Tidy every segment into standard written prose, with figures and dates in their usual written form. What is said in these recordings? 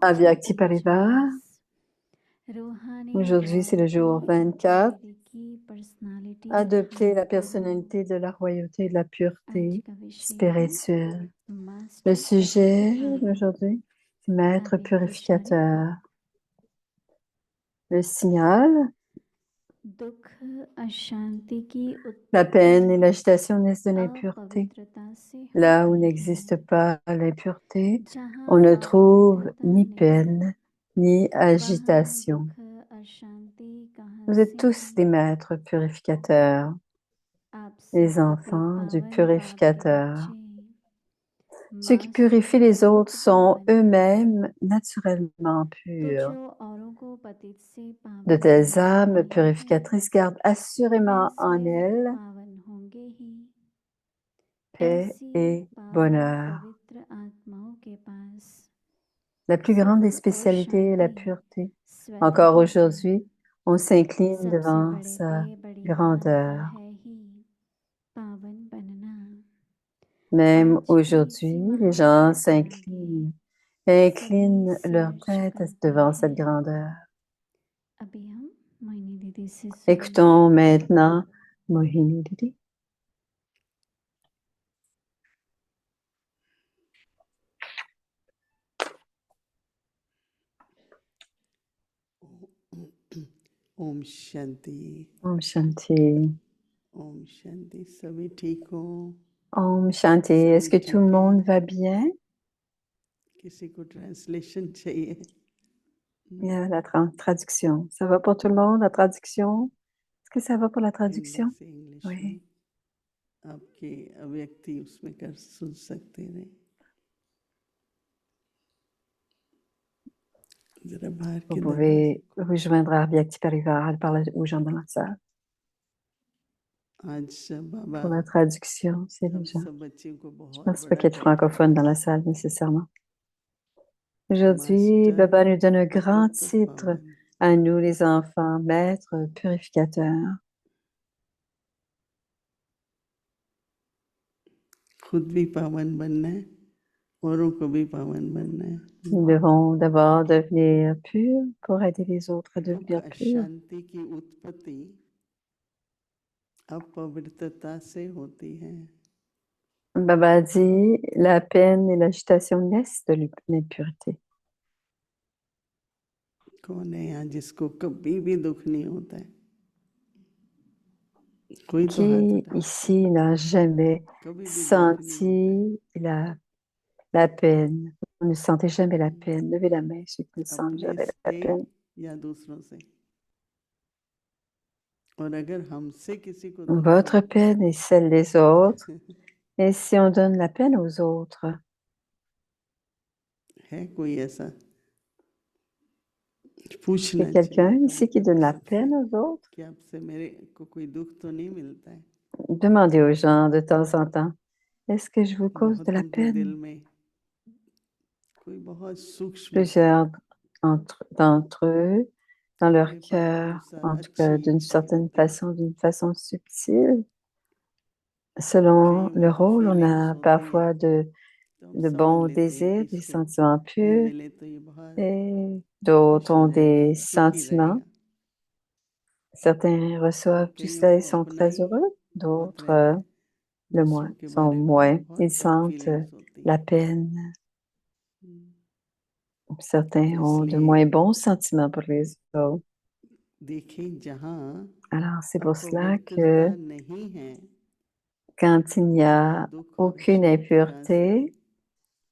Avyakti Parivar. Aujourd'hui, c'est le jour 24. Adopter la personnalité de la royauté et de la pureté spirituelle. Le sujet d'aujourd'hui, c'est Maître purificateur. Le signal, la peine et l'agitation naissent de l'impureté. Là où n'existe pas l'impureté, on ne trouve ni peine ni agitation. Vous êtes tous des maîtres purificateurs, les enfants du purificateur. Ceux qui purifient les autres sont eux-mêmes naturellement purs. De telles âmes purificatrices gardent assurément en elles paix et bonheur. La plus grande des spécialités est la pureté. Encore aujourd'hui, on s'incline devant sa grandeur. Même aujourd'hui, les gens s'inclinent et inclinent leur tête devant cette grandeur. Écoutons maintenant Mohini Didi. Om Shanti. Om Shanti. Om शांति। सभी ठीक हो? Om Shanti. Est-ce que tout le monde va bien? किसी को ट्रांसलेशन चाहिए? Il y a la traduction. Ça va pour tout le monde, la traduction? Est-ce que ça va pour la traduction? English Oui. में आपकी अभिव्यक्ति उसमें कर सुन सकते हैं। जरा बाहर Vous के pouvez vous joindre à Avyakti Parivar. Elle parle aux gens dans la salle. आज बाबा Pour la traduction, c'est les gens. सब बच्चियों को Je बहुत pense pas बड़ा qu'il y ait de francophones dans la salle nécessairement. Aujourd'hui, Master Baba nous donne un grand पतित titre पावन। à nous, les enfants, maîtres purificateurs. खुद भी पावन बनना है, औरों को भी पावन बनना है। Nous devons d'abord devenir purs pour aider les autres à दुख devenir purs. अशांति की उत्पत्ति अपवित्रता से होती है। Baba dit, la peine et l'agitation naissent de l'impureté. कौन है यहाँ जिसको कभी भी दुख नहीं होता है? कोई तो हाथ Qui उठाए। ici n'a jamais कभी भी दुख नहीं होता है। senti la peine? Vous ne sentez jamais la peine. Levez la main, ceux qui ne sentent अपने jamais la से peine. या दूसरों से। और अगर हमसे किसी को दुख Votre होता peine est celle des autres. Et si on donne la peine aux autres, है कोई ऐसा? il y a पूछना quelqu'un चाहिए ici qui कभी donne la कभी peine aux autres? कि आपसे मेरे को कोई दुख तो नहीं मिलता है? Demandez aux gens de temps en temps, est-ce que je vous cause de la बहुतों के दिल peine? में कोई बहुत सूक्ष्म Plusieurs d'entre eux, dans leur मेरे cœur, अनुसार en tout अच्छी cas d'une इच्छा certaine होती है। façon, d'une façon subtile, selon कई le वहाँ rôle, on फीलिंग्स a होती है parfois तो हम de समझ bons लेते हैं कि désirs, des इसको sentiments ये purs, मिले तो ये बहुत et खुश d'autres हो ont जाएगा, des सुखी sentiments. रहेगा। Certains reçoivent tout कईयों cela et को sont अपना très ही heureux, बहुत d'autres रहता है, le moins, दूसरों के sont बारे में moins. बहुत Ils कम sentent फीलिंग्स होती la है। peine. Certains तो ont de इसलिए moins bons sentiments pour les autres. देखें जहाँ Alors, c'est pour cela अपवित्रता que नहीं है, quand il n'y वहाँ a दुख और aucune शांति कहाँ से है?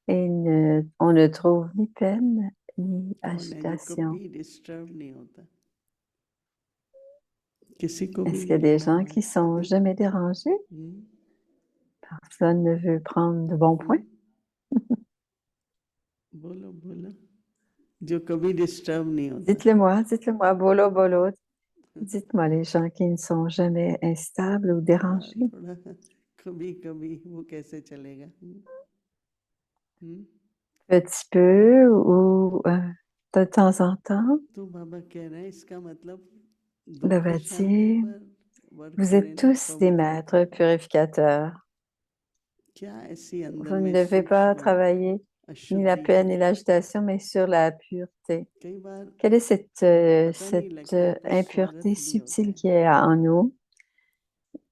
impureté, on ne trouve ni peine ni कौन है जो agitation. कभी डिस्टर्ब नहीं होता? किसी को भी Est-ce qu'il y a नहीं des लेना gens qui sont है। jamais dérangés? Personne ne veut prendre de bons points? बोलो बोलो जो कभी डिस्टर्ब नहीं होता। Dites-le moi, bolo bolo. Dites-moi les gens qui ne sont jamais instables ou dérangés. थोड़ा कभी कभी वो कैसे चलेगा? Petit peu ou de temps en temps. तो बाबा कह रहे हैं इसका मतलब दुख Baba शांति dit, पर वर्क vous करें êtes ना, tous des maîtres पवित्रता। purificateurs. क्या ऐसी अंदर Vous ne में devez pas सूक्ष्म travailler ni la अशुद्धि peine है। ni l'agitation, mais sur la pureté. कई बार Quelle est cette, पता नहीं लगता कि impureté स्वार्थ भी होता subtile है, qui est en nous?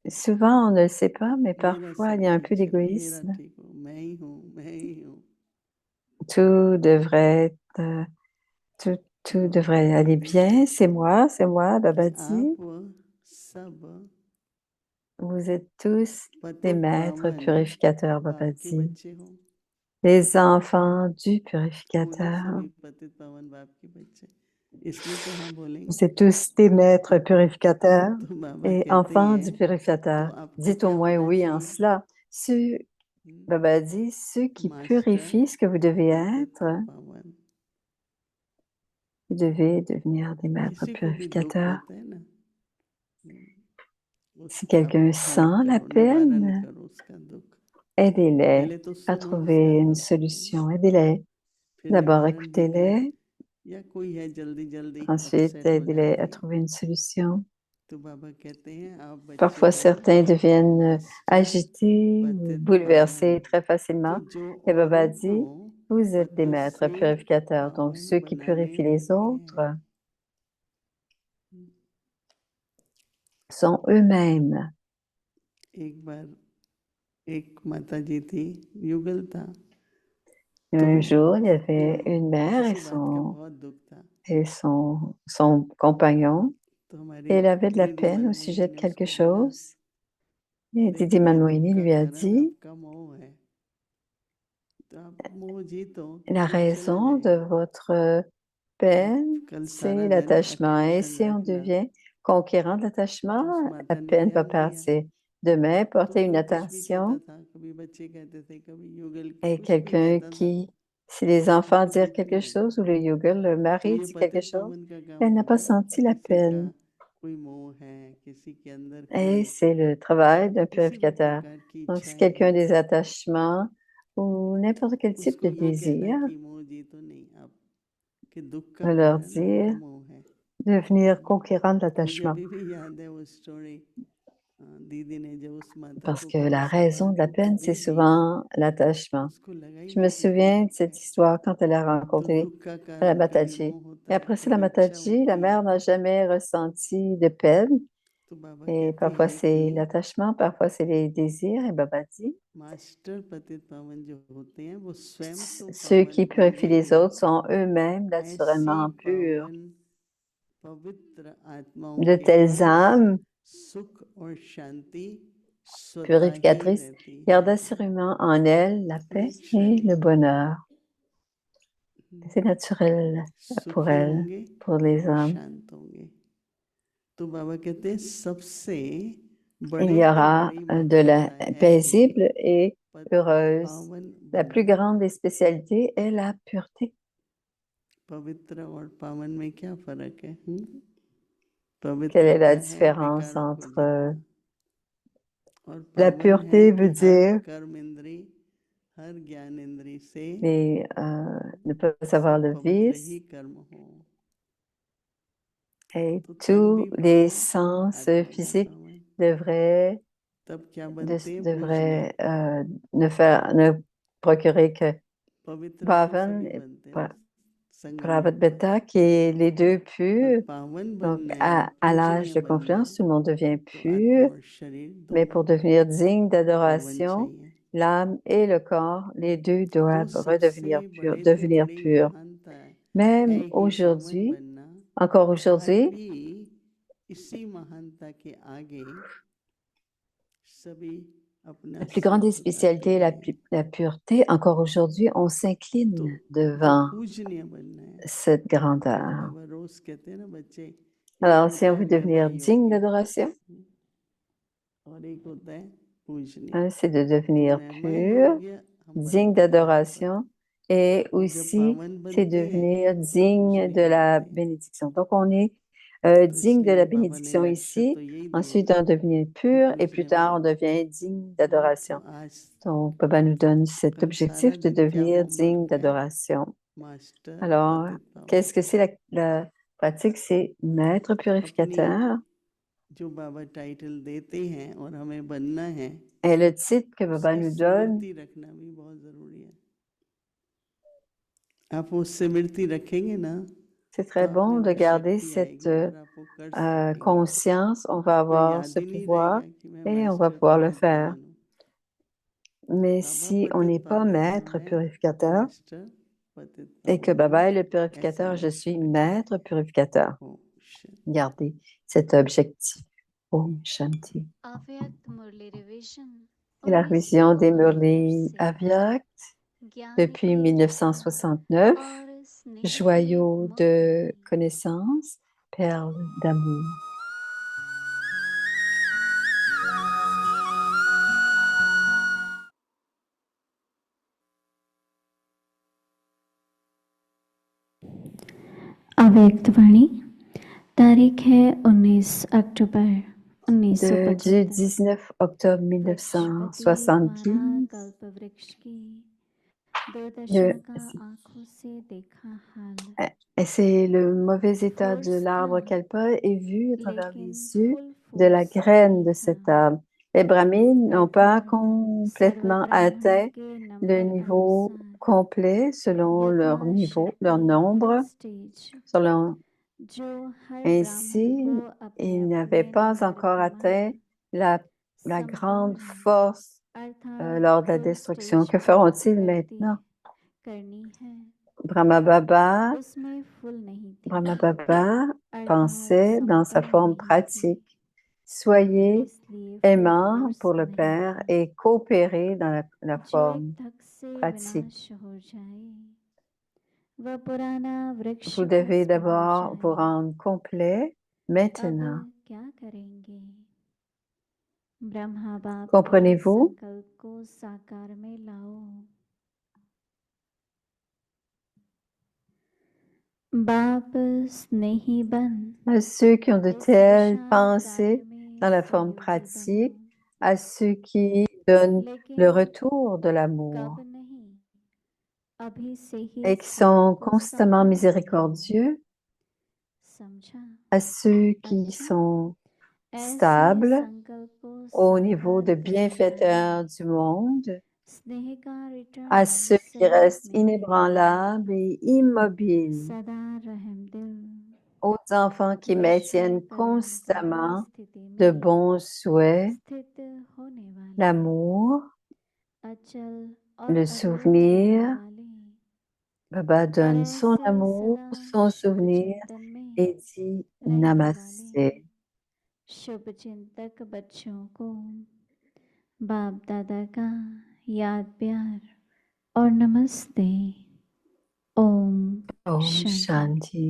Souvent, on ne le sait pas, mais मेरा parfois, il y सब a un peu ठीक चले, मेरा d'égoïsme. ठीक हो, मैं ही हूँ, मैं ही हूँ। Tout devrait être, tout तो devrait aller कहते हैं bien. C'est moi, कि Baba आप dit. सब Vous êtes tous des पतित maîtres पावन purificateurs, Baba बाप के dit. बच्चे हो। Les enfants du वो ही purificateur. सभी पतित पावन बाप के बच्चे, इसलिए तो हाँ बोलेंगे। Vous êtes tous des maîtres purificateurs तो बाबा et कहते enfants हैं du तो purificateur. आपको Dites au क्या moins होना oui en चाहिए? cela. Ceux, Baba dit, ceux qui master purifient ce que vous devez पतित être, पावन। vous devez devenir des maîtres किसी को भी दुख purificateurs. होता है ना, Si उसका आप quelqu'un हेल्प sent la करो, निवारण peine, करो उसका दुख। aidez-les पहले तो à सुनो उसका trouver une दुख, solution. Aidez-les. फिर D'abord, निवारण भी करो। écoutez-les. या कोई है जल्दी जल्दी Ensuite, अपसेट हो aidez-les जाती à है, trouver une solution. तो बाबा कहते हैं आप बच्चे Parfois, हो certains deviennent master agités ou पतित पावन। bouleversés très तो facilement. जो Et Baba औरों को dit, vous êtes des पतित maîtres से purificateurs. Donc, पावन ceux qui बनाने purifient les वाले autres हैं। sont eux-mêmes. एक बार एक माता जी थी, युगल था, तो Un jour, il y उनको avait une mère किसी बात का बहुत दुख था, et son compagnon. तो Et हमारी elle avait de la दीदी peine au Manmohini sujet de ने quelque उसको बोला, chose. Et Didi देखो ये दुख Manmohini का lui a कारण dit, आपका मोह है, तो आप मोह जीतो तो la दुख चला raison de जाएगा। votre peine, कल c'est सारा दिन l'attachement. Et attention si on रखना, devient conquérant de l'attachement, तो उस la माता ने peine va त्याग दिया। passer. Demain, तो porter une कोई कुछ भी कहता attention था, कभी बच्चे कहते थे, कभी युगल et कुछ भी quelqu'un कहता था, qui, si les enfants उसको disent दुख नहीं quelque लगा। chose ou le yoga, le तो mari ये dit quelque पतित chose, पावन का काम elle n'a pas होता है। senti la किसी का peine. कोई मोह है, किसी के अंदर Et कोई c'est le travail d'un किसी भी purificateur. प्रकार की Donc, si इच्छाएं quelqu'un a हैं, des attachements ou n'importe quel type उसको de ये कहना désir, कि मोह जीतो नहीं, आप कि दुख का on leur कारण आपका dire मोह है। devenir conquérant de मुझे l'attachement. अभी भी याद है वो स्टोरी, दीदी ने जब उस माता Parce को que कहा la उसके raison बाद de la वो peine, c'est कभी भी souvent l'attachement. उसको लगा ही Je me नहीं कि कोई souviens de दुख cette है। histoire quand elle a तो rencontré दुख का la कारण कभी Mataji. मोह होता Et है, après ça, la कभी इच्छा Mataji, la होती mère है। n'a jamais ressenti de peine. तो बाबा Et कहते parfois, हैं c'est कि l'attachement, parfois, c'est les désirs. Et Baba dit, master पतित पावन जो होते हैं वो स्वयं तो ceux पावन qui purifient होंगे les ही, autres sont eux-mêmes ऐसी naturellement purs. पावन पवित्र आत्माओं De के telles पास âmes सुख और शांति स्वतः ही purificatrices रहती gardent है। assurément en elles la paix et naturally le bonheur. C'est naturel pour सुखी elles, होंगे pour les और âmes. शांत होंगे। तो बाबा कहते हैं सबसे Il बड़े y से aura बड़ी de la महानता है ही paisible et heureuse. पावन La plus बनना। grande des spécialités est la pureté. पवित्र और पावन में क्या फर्क है? Quelle est पवित्रता la है différence विकारों को entre जीतना, और la पावन है pureté कि veut हर dire कर्म इंद्री, हर ज्ञान इंद्री से ne pas avoir सब le पवित्र ही vice कर्म हो, et तो तन tous भी les पावन, sens आत्मा भी physiques पावन। devraient, तब क्या बनते हैं? पूजनीय। devraient ne procurer que पवित्र तो Bhavan सभी et बनते हैं ना संगम Pravat युग में, Beta, qui est les deux पर purs. पावन Donc, बनना है, à l'âge पूजनीय de बनना है, confluence, tout le monde devient तो आत्मा pur, और शरीर mais दोनों pour devenir digne पावन d'adoration, चाहिए। l'âme et le corps, les deux तो doivent सबसे redevenir purs, बड़े से devenir बड़ी purs. महानता है Même ही पावन aujourd'hui, बनना। encore आज aujourd'hui, भी इसी महानता के आगे सभी अपना la plus grande सिर des झुकाते spécialités est हैं। la pureté. Encore aujourd'hui, on तो s'incline जब devant पूजनीय बनना है, cette तो grandeur. बाबा रोज कहते हैं ना बच्चे, एक Alors, si होता on है veut devenir वैवाही digne योग्य d'adoration, और एक होता है पूजनीय। c'est de तो devenir वैवाही pur, योग्य हम digne बनते हैं यहाँ पर, d'adoration et और जब aussi पावन c'est बनते हैं devenir तो digne पूजनीय de la बनते हैं। bénédiction. Donc on est तो digne de इसलिए la बाबा ने bénédiction लक्ष्य ici, तो यही दिए ensuite on devient कि pur et plus पूजनीय tard on बनो। devient digne तो d'adoration. आज Donc Baba nous donne cet कल सारा objectif de दिन क्या devenir digne होमवर्क है? d'adoration. मास्टर Alors, पतित पावन। qu'est-ce que c'est la pratique? C'est maître अपनी purificateur. जो बाबा टाइटल देते हैं और हमें बनना है, Et le titre que Baba उसकी nous donne, स्मृति रखना भी बहुत जरूरी है। आप वो स्मृति रखेंगे ना C'est तो très आप bon में de वो garder शक्ति cette आएगी और आप वो कर सकेंगे। conscience. On va आपको avoir याद ce ही नहीं pouvoir रहेगा कि मैं et on va master pouvoir le पतित faire. पावन हूँ। Mais बाबा si on पतित n'est pas पावन तो maître मैं purificateur मास्टर पतित et que पावन Baba हूँ, est le ऐसे purificateur, je suis लक्ष्य maître purificateur. रखें। ओम Shanti. Gardez cet objectif. Om Shanti. अव्यक्त मुरली revision Et la révision des 1969 Murli से Avyak ज्ञान depuis की रत्न 1969, और स्नेह के joyau de मोती connaissance, perle d'amour. अव्यक्त वाणी तारीख है 19 अक्टूबर Du 1975 19 octobre बृहस्पति द्वारा 1975, कल्प वृक्ष की दुर्दशा le- का आंखों से देखा हाल et c'est le mauvais état de force था l'arbre kalpa est vu à travers लेकिन les yeux full de la force graine नहीं de था cet arbre. Les brahmines n'ont pas अर्थात complètement सर्वब्राह्मणों atteint के le नंबर niveau अनुसार complet selon leur niveau, leur यथाशक्ति हर nombre. Stage Selon, जो हर ब्राह्मण ainsi, को अपने ils n'avaient अपने pas नंबर encore atteint प्रमाण la grande संपूर्ण force अर्थात lors de la full destruction. Stage Que पर feront-ils उपलब्धि maintenant? करनी है Brahma Baba उसमें फुल नहीं थी Brahma Baba अर्थात pensait dans sa संपूर्ण forme नहीं थी pratique, soyez इसलिए full aimant force pour le नहीं Père था et coopérez dans la जो एक forme धक से pratique. विनाश हो जाए वह पुराना वृक्ष Vous devez भस्म हो d'abord vous जाए rendre complet अब maintenant. क्या करेंगे ब्रह्मा बाप के Comprenez-vous? संकल्प को साकार में लाओ बाप स्नेही बन À ceux qui ont de इस telles विशाल कार्य pensées में dans la forme सहयोगी pratique, बनो à ceux qui donnent le लेकिन retour de कब l'amour नहीं अभी से ही et qui संकल्प sont को constamment साकार करो miséricordieux, समझा à ceux qui अच्छा sont ऐसे stables संकल्प को au niveau साकार de करने वाले bienfaiteurs du monde, स्नेह का à रिटर्न ceux qui सहयोग restent में करने वाले inébranlables et immobiles, सदा रहम दिल aux enfants qui विश्व maintiennent कल्याणकारी constamment स्थिति de में bons souhaits, स्थित होने वाले l'amour, अचल और le अद्भुत रहने souvenir. वाले Baba और donne son ऐसे amour, सदा son शुभ souvenir चिंतन में et dit रहने वाले Namaste. शुभ चिंतक बच्चों को बाप दादा का याद प्यार और नमस्ते ओम Om शांति Shanti.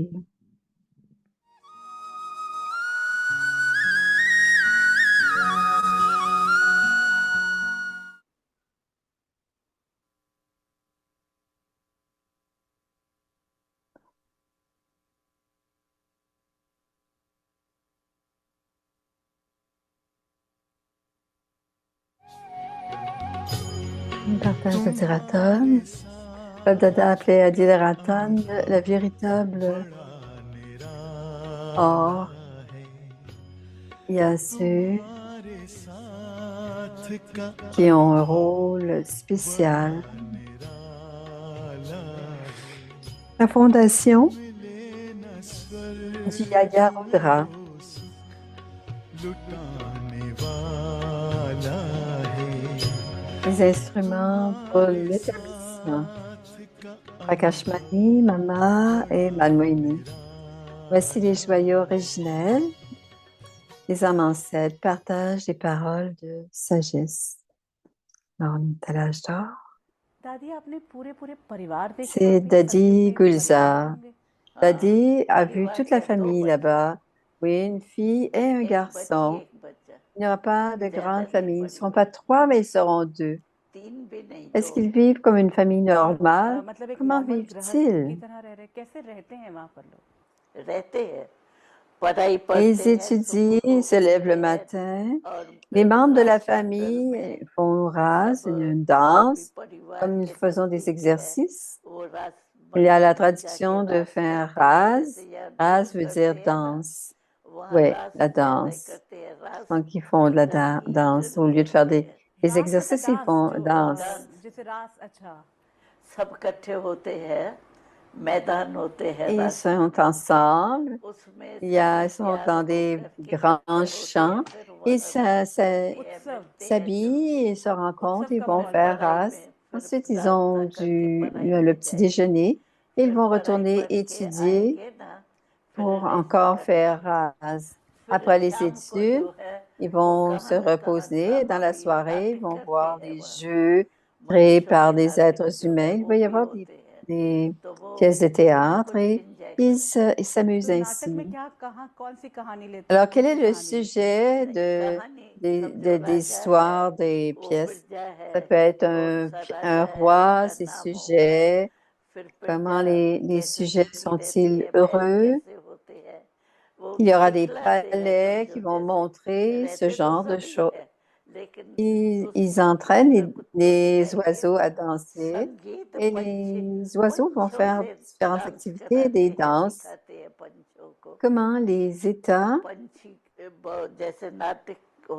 On partage le Diraton. Bab Dada appelait à Diraton la véritable or. Il y a ceux qui ont un rôle spécial. La fondation du Yaga Rudra. Les instruments pour l'établissement. Prakashmani, Mama et Manmohini. Voici les joyaux originels. Les âmes ancêtres partagent des paroles de sagesse. Alors, on est à l'âge d'or. C'est Dadi Gulzar. Dadi a vu toute la famille là-bas. Oui, une fille et un garçon. Il n'y aura pas de grande famille. Ils ne seront pas trois, mais ils seront deux. Est-ce qu'ils vivent comme une famille normale? Comment vivent-ils? Ils étudient, ils se lèvent le matin. Les membres de la famille font rase, une danse, comme nous faisons des exercices. Il y a la tradition de faire rase. Rase veut dire danse. Oui, la danse. Donc, ils font de la danse. Au lieu de faire des exercices, ils font danse. Ils sont ensemble. Ils sont dans des grands champs. Ils s'habillent, ils se rencontrent, ils vont faire race. Ensuite, ils ont le petit déjeuner. Ils vont retourner étudier pour encore faire race. Après les études, ils vont se reposer. Dans la soirée, ils vont voir des jeux créés par des êtres humains. Il va y avoir des pièces de théâtre et ils s'amusent नाटक में ainsi. क्या कहाँ कौन सी कहानी लेते हैं Alors, कौन quel est सी le कहानी sujet des histoires, des pièces? Ça peut être un roi, ses sujets, comment les sujets sont-ils heureux? Il y aura des palais qui vont montrer ce genre de choses. Ils entraînent les oiseaux à danser et les oiseaux vont faire différentes activités, des danses. Comment les États,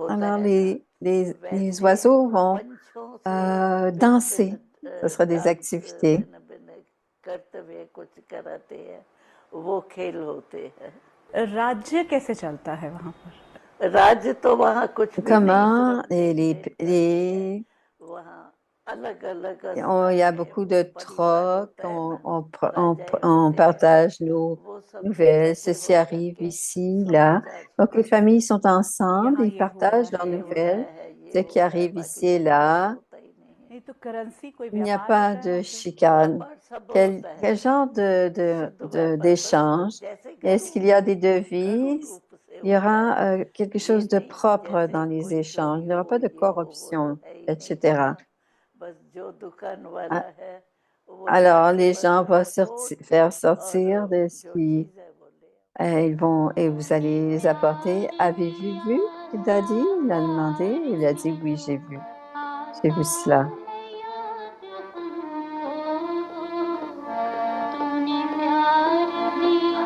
alors les oiseaux vont danser. Ce sera des activités. राज्य कैसे चलता है वहाँ पर Comment il y a beaucoup de trocs, on partage nos nouvelles, ceci arrive ici, là. Donc, les familles sont ensemble, यहाँ ils ये हुआ partagent leurs है nouvelles, ce qui arrive ici et là. नहीं तो करेंसी कोई Il n'y a व्यापार pas होता है de वहाँ पे chicane. Quel genre d'échange? Est-ce qu'il y a des devises? Il y aura quelque chose de propre dans les échanges. Il n'y aura pas de corruption, etc. Ah, alors, les gens vont faire sortir de ce qui et vous allez les apporter. Avez-vous vu? Il a dit, il a demandé, il a dit oui, j'ai vu cela. तूने प्यार दिया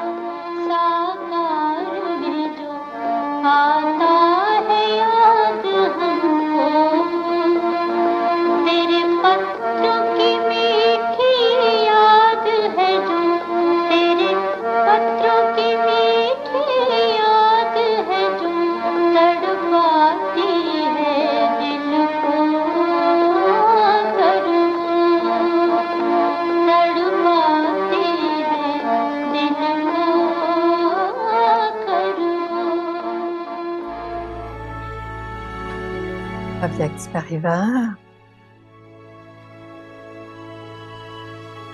साकार में जो आता है याद हमको तेरे पत्र की मीठी याद है जो तेरे पत्र की मीठी याद है जो तड़पाती है दिल को तड़पाती है दिल को Aviax Paribas,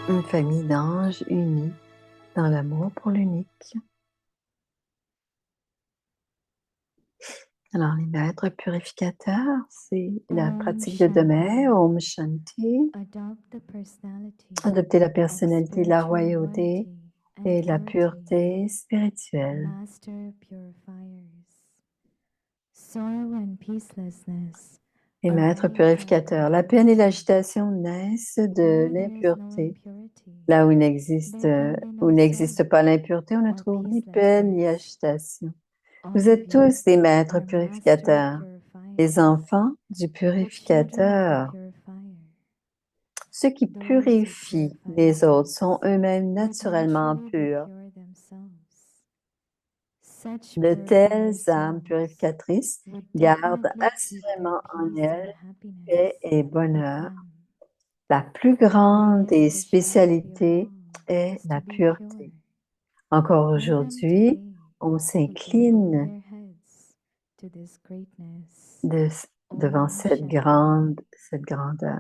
une famille d'anges unis dans l'amour pour l'unique. Alors, les maîtres purificateurs, c'est la pratique de demain, Om Shanti, adopter la personnalité de la royauté et la pureté spirituelle. Les maîtres purificateurs, la peine et l'agitation naissent de l'impureté. Là où n'existe pas l'impureté, on ne trouve ni peine ni agitation. Vous êtes tous des maîtres purificateurs, les enfants du purificateur. Ceux qui purifient les autres sont eux-mêmes naturellement purs. De telles âmes purificatrices gardent assurément en elles paix et bonheur. La plus grande des spécialités est la pureté. Encore aujourd'hui, on s'incline devant cette grandeur.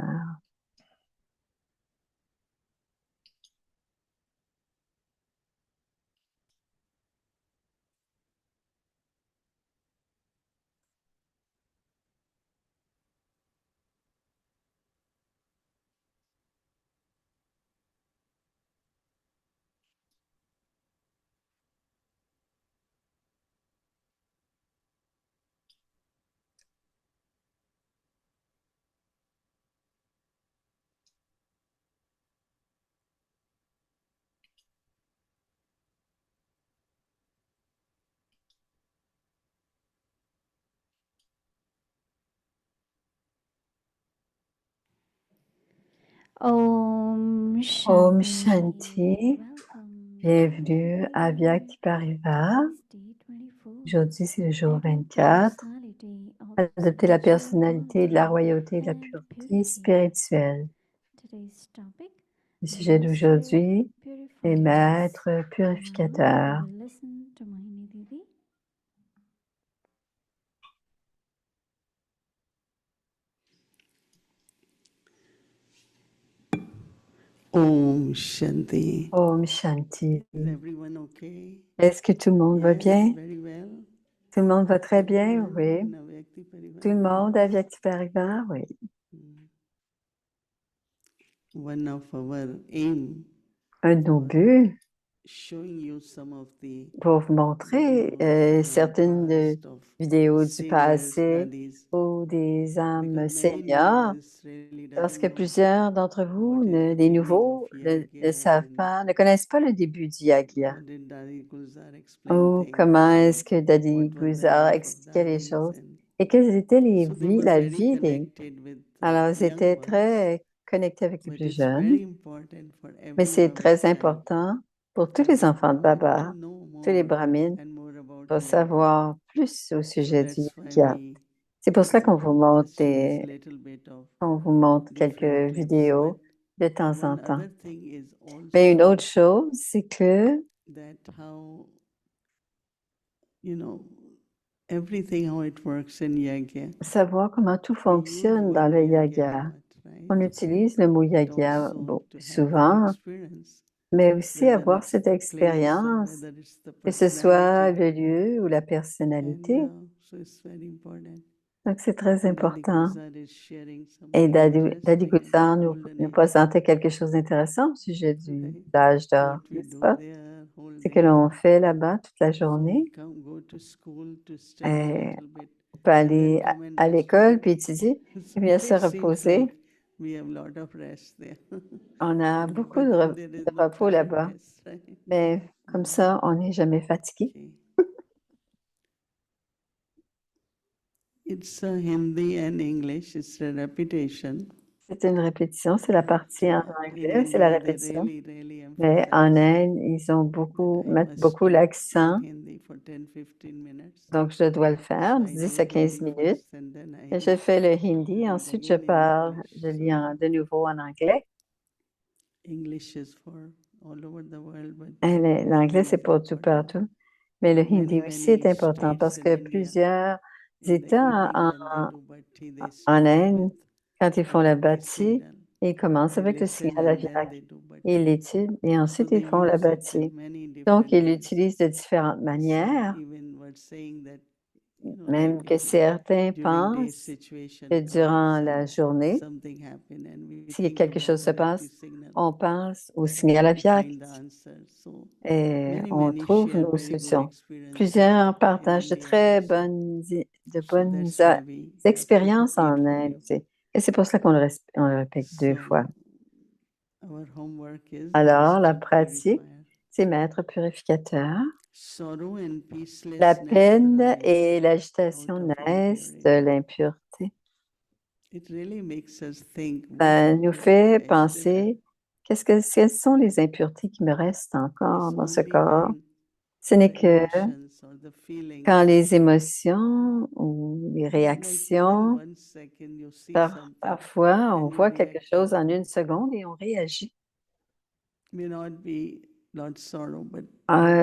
Om Om Shanti. Shanti. Welcome. Bienvenue à Vyakti Parivar. Day 24. Aujourd'hui, c'est le jour Adopting 24. personality of Adopter la spiritual personnalité de la royauté et de la and pureté purity. spirituelle. Today's topic, Le sujet Master d'aujourd'hui est Purifier. Maître Now, purificateur. we will listen to Mohini Didi. Om Shanti. Om Shanti. Is everyone okay? Est-ce que tout le monde va Yes, bien? very well. Tout le monde va très bien, Everyone oui. in Avyakti Parivar? Tout le monde à Vyakti Parivar, oui. One of our aim Un de nos buts showing you some of the pour vous montrer videos from certaines past of vidéos du seniors, passé daddies, ou des âmes because many seniors, newcomers really parce doesn't que know plusieurs d'entre vous, what is the des beginning of nouveaux, ne Yagya savent and pas, ne connaissent pas le début du Yagya. how did Dadi Gulzar explain Ou things comment and est-ce que Dadi what was the Guzar life of expliquait les daddies, choses and et quelles étaient so they were la very vie des... connected with Alors, ils young étaient ones, très connectés avec les but plus it's jeunes, very important for mais every c'est Baba's très child important pour tous les enfants de to Baba, know tous les more brahmines, and more about pour Yagya. savoir plus au So sujet du that's why Yagya. we C'est pour cela qu'on vous montre just use little bit of qu'on vous montre different quelques clips. vidéos But de temps en one temps. other thing is Mais une autre also chose, c'est que that how, you know, everything how it works in Yagya. savoir comment tout We use fonctionne dans word le Yagya a Yagya. lot, right? On utilise le mot But Yagya also to have that souvent, experience, mais aussi whether avoir it's cette the place or expérience, whether it's the que ce soit personality. le lieu ou la And personnalité. so it's very important. Donc, c'est très And Dadi important. Gulzar is sharing Et something Dadi interesting Guzar about nous golden age, présentait quelque chose d'intéressant au sujet right? l'âge d'or, What we n'est-ce do pas? there whole C'est que day. l'on fait là-bas toute la So journée. we go to school to study a Et little bit on peut and then aller come and à rest l'école again. puis étudier So et bien se it seems reposer. like we have a lot of rest there. On a beaucoup But then there is de no repos là-bas. tiredness, right? Mais comme ça, on n'est jamais fatigué. Okay. It's Hindi and English. It's a repetition. C'est une répétition, c'est la partie en In anglais, c'est la India, they répétition. really Mais en emphasize Inde, ils ont that I mettent must beaucoup talk l'accent. in Hindi for 10-15 minutes. Donc, je dois le So faire I 10 do à 15 Hindi minutes. first and then Et I je fais le hindi, read ensuite je again in parle, English. je lis So de nouveau en anglais. English is for all over the world, but Et l'anglais, Hindi c'est is pour tout important. partout. Mais le hindi Many, aussi est many important parce states in que India, plusieurs in the États evening when they do bhakti, they en start Inde, with quand ils font la bhakti bâtie, signal. ils commencent They avec le listen signal and then Aviak. they do Ils bhakti. l'étudient et So ensuite they ils font la use it with bâtie. many Donc, different ils things. l'utilisent de différentes Some manières, even were saying that, même like que certains during day pensent situation, que durant la journée, something happen and we si think quelque about chose the se bhakti passe, signal on pense au and signal we Aviak find the answer. So et many, on many trouve share nos very good solutions. experiences Plusieurs in partagent de India très also. de So bonnes that's why we have to expériences repeat en for Inde. you. Et c'est pour cela qu'on on le répète deux So fois. our homework is Alors, la Master pratique, Purifier. c'est maître purificateur. Sorrow and La peacelessness peine et arise l'agitation out of naissent de impurity. l'impureté. It really makes us think what Ça nous impurity fait I still have. penser, quelles sont les impuretés qui me restent encore It's dans ce only corps? when Ce n'est the que emotions or the feelings, quand les émotions ou les like within réactions, 1 second you see something parfois, on and you voit quelque react chose on en it. une seconde et on réagit. May not be not sorrow, but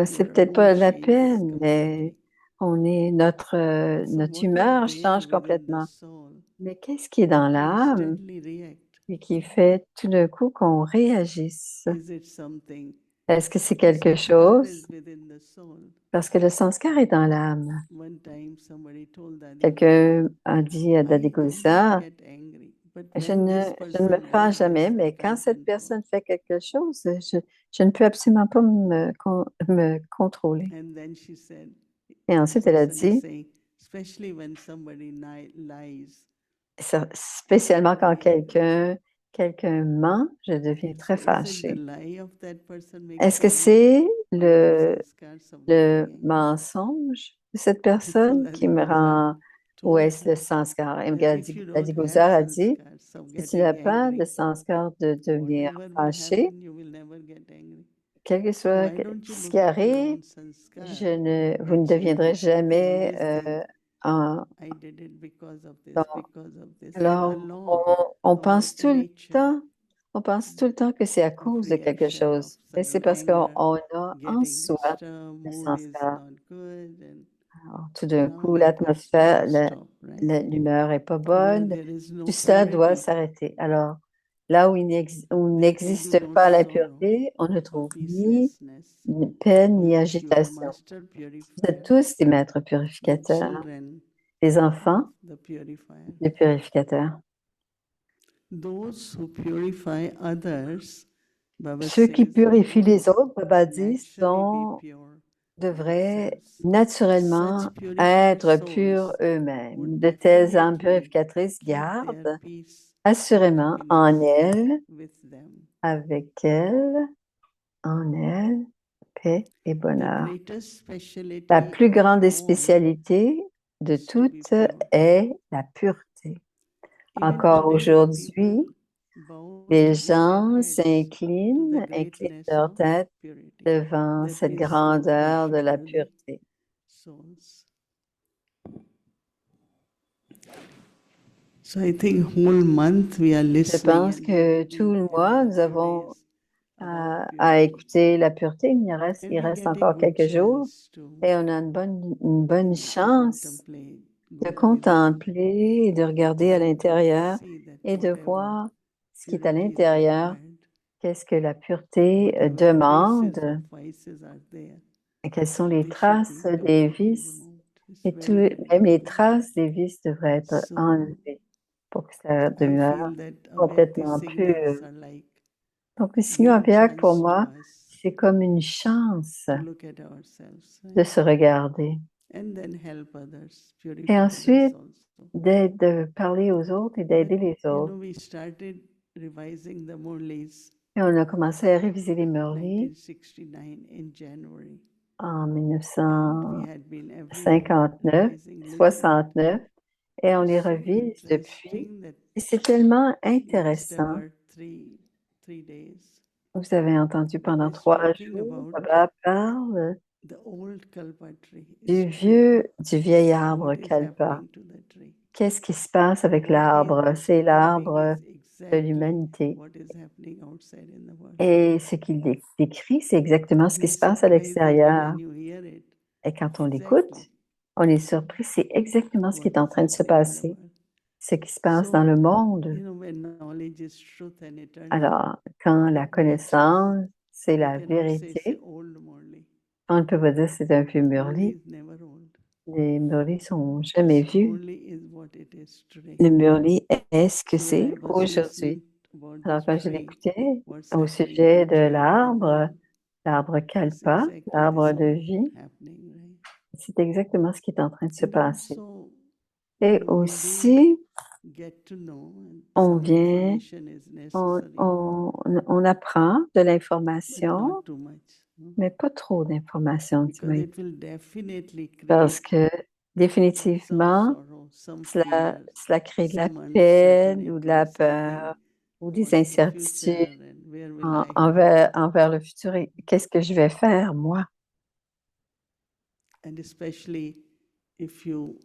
C'est your peut-être mood pas la changes peine, mais completely. So notre what is humeur there change within the complètement. soul Mais qu'est-ce qui est dans that we l'âme instantly react? et qui fait tout d'un coup qu'on réagisse? Is it something? Est-ce que c'est The quelque sanskar chose? is within the soul. Parce que le sanskar est dans l'âme. One time somebody told Dadi Quelqu'un Gulzar, a dit à Dadi I do not Gulzar, get angry, but je when this ne me person fâche does jamais, this, I mais quand can't cette control. personne fait quelque chose, je ne peux absolument pas me contrôler. And then she said, Et this ensuite, elle a person is dit, saying, especially when somebody lies, spécialement quand I get angry. quelqu'un ment, je deviens So très is it the fâchée. lie of that person makes Est-ce you que angry, c'est or our sanskars of le getting angry? mensonge de cette So personne qui Dadi me Gulzar rend Où told est-ce le sanskar? Et that if you Gadi don't have Gozar a dit, sanskars of si tu n'as getting pas de angry, sanskar de devenir whatever may fâché, happen, you will never get angry. quel que So soit why don't you ce look qui at your arrive, own sanskar vous ne and say, deviendrez jamais this thing, en, I did it because of this, dans- because of this. And alors, along on our pense tout le nature temps, on pense tout le temps que c'est à of cause de quelque reaction, of chose. Mais c'est sudden parce qu'on anger, a en getting soi disturbed, le mood is sanskar. not good, and Alors, tout d'un now coup, that has l'atmosphère, to stop, right? l'humeur est pas Where bonne. there is no Tout cela doit purity, s'arrêter. Alors, là où il there can be n'existe no pas sorrow l'impureté, on ne or trouve peacelessness, ni peine ni because you are agitation. master Vous êtes purifier, tous des maîtres the purificateurs, children des enfants of the purifier. des purificateurs. Those who purify others, Baba Ceux qui says, purifient les must autres, Baba dit, naturally be pure devraient themselves. naturellement Such purified être purs souls eux-mêmes. would De telles âmes definitely purificatrices keep their gardent peace and assurément happiness with them. avec elles, en elles, paix et The bonheur. greatest speciality La plus grande of des all spécialités de is to be toutes pure. est la pureté. Even Encore today, aujourd'hui, people bow les their gens heads to inclinent the inclinent greatness leur of tête purity. devant That cette is so grandeur de precious la to the pureté. souls. So I think whole month we are Je listening pense and que there will tout be le mois, another nous few avons days à, about à purity. écouter la pureté. And Il we reste get a encore good quelques jours chance to et on a une bonne chance contemplate, de go within, contempler et de regarder à and to l'intérieur see that et de whatever voir ce qui est à purity is l'intérieur, required, qu'est-ce que la pureté whatever demande, traces of vices are there, et quelles sont les they should traces be des completely vices. removed. It's Et very, very même les important. traces des vices devraient être So enlevées pour que ça I demeure feel that Avyakti complètement signals pur. are like Donc, le signe giving Aviak, pour chance to moi, us c'est comme une chance to look at ourselves, de right? se regarder And then help others, et purify others ensuite also. de parler aux autres et d'aider When, les autres. we started revising the Murlis Et on a commencé à réviser les Murlis 1969 in January, en and we had been every day 1959, revising little. 69, et on les It's so revise depuis. interesting that Et c'est tellement last intéressant. hour, three days, Vous avez entendu pendant is 3 talking jours, about Baba parle the old kalpa tree, du vieil arbre what is kalpa. happening to the tree. Qu'est-ce qui se passe avec What he is l'arbre? C'est describing l'arbre is de exactly l'humanité. what is happening outside in the world. Et ce qu'il décrit, c'est exactement ce And qui se it's passe à surprising l'extérieur. when you hear it, Et quand on l'écoute, exactly on est surpris, c'est exactement ce qui what est en is train de se happening in the passer, world. ce qui se passe dans So, le monde. when knowledge is truth and eternal, Alors, quand la that matches. connaissance, c'est You la cannot say it's vérité, a old Morley. on ne peut pas dire que c'est un vieux Morley Murli. is never old. Les Murlis sont jamais vieux. Morley is what it is today. Le Murli est ce que So when c'est I was aujourd'hui. listening about Alors, this quand je tree, l'écoutais what's au happening sujet to de the tree of the l'arbre, world, l'arbre it's kalpa, exactly l'arbre this de vie, happening, right? c'est exactement ce qui est en train de se And passer. also, Et we do aussi, get to know, and on some vient, information is necessary, on apprend de but l'information, not too much, no? mais pas trop d'informations, Because Timothy, it will definitely parce create que some définitivement, sorrow, some fear, cela crée de la some peine ou de la uncertainty, peur something. ou des What's the future incertitudes and where will I go? envers le futur. Et qu'est-ce que je vais faire, moi? And especially if you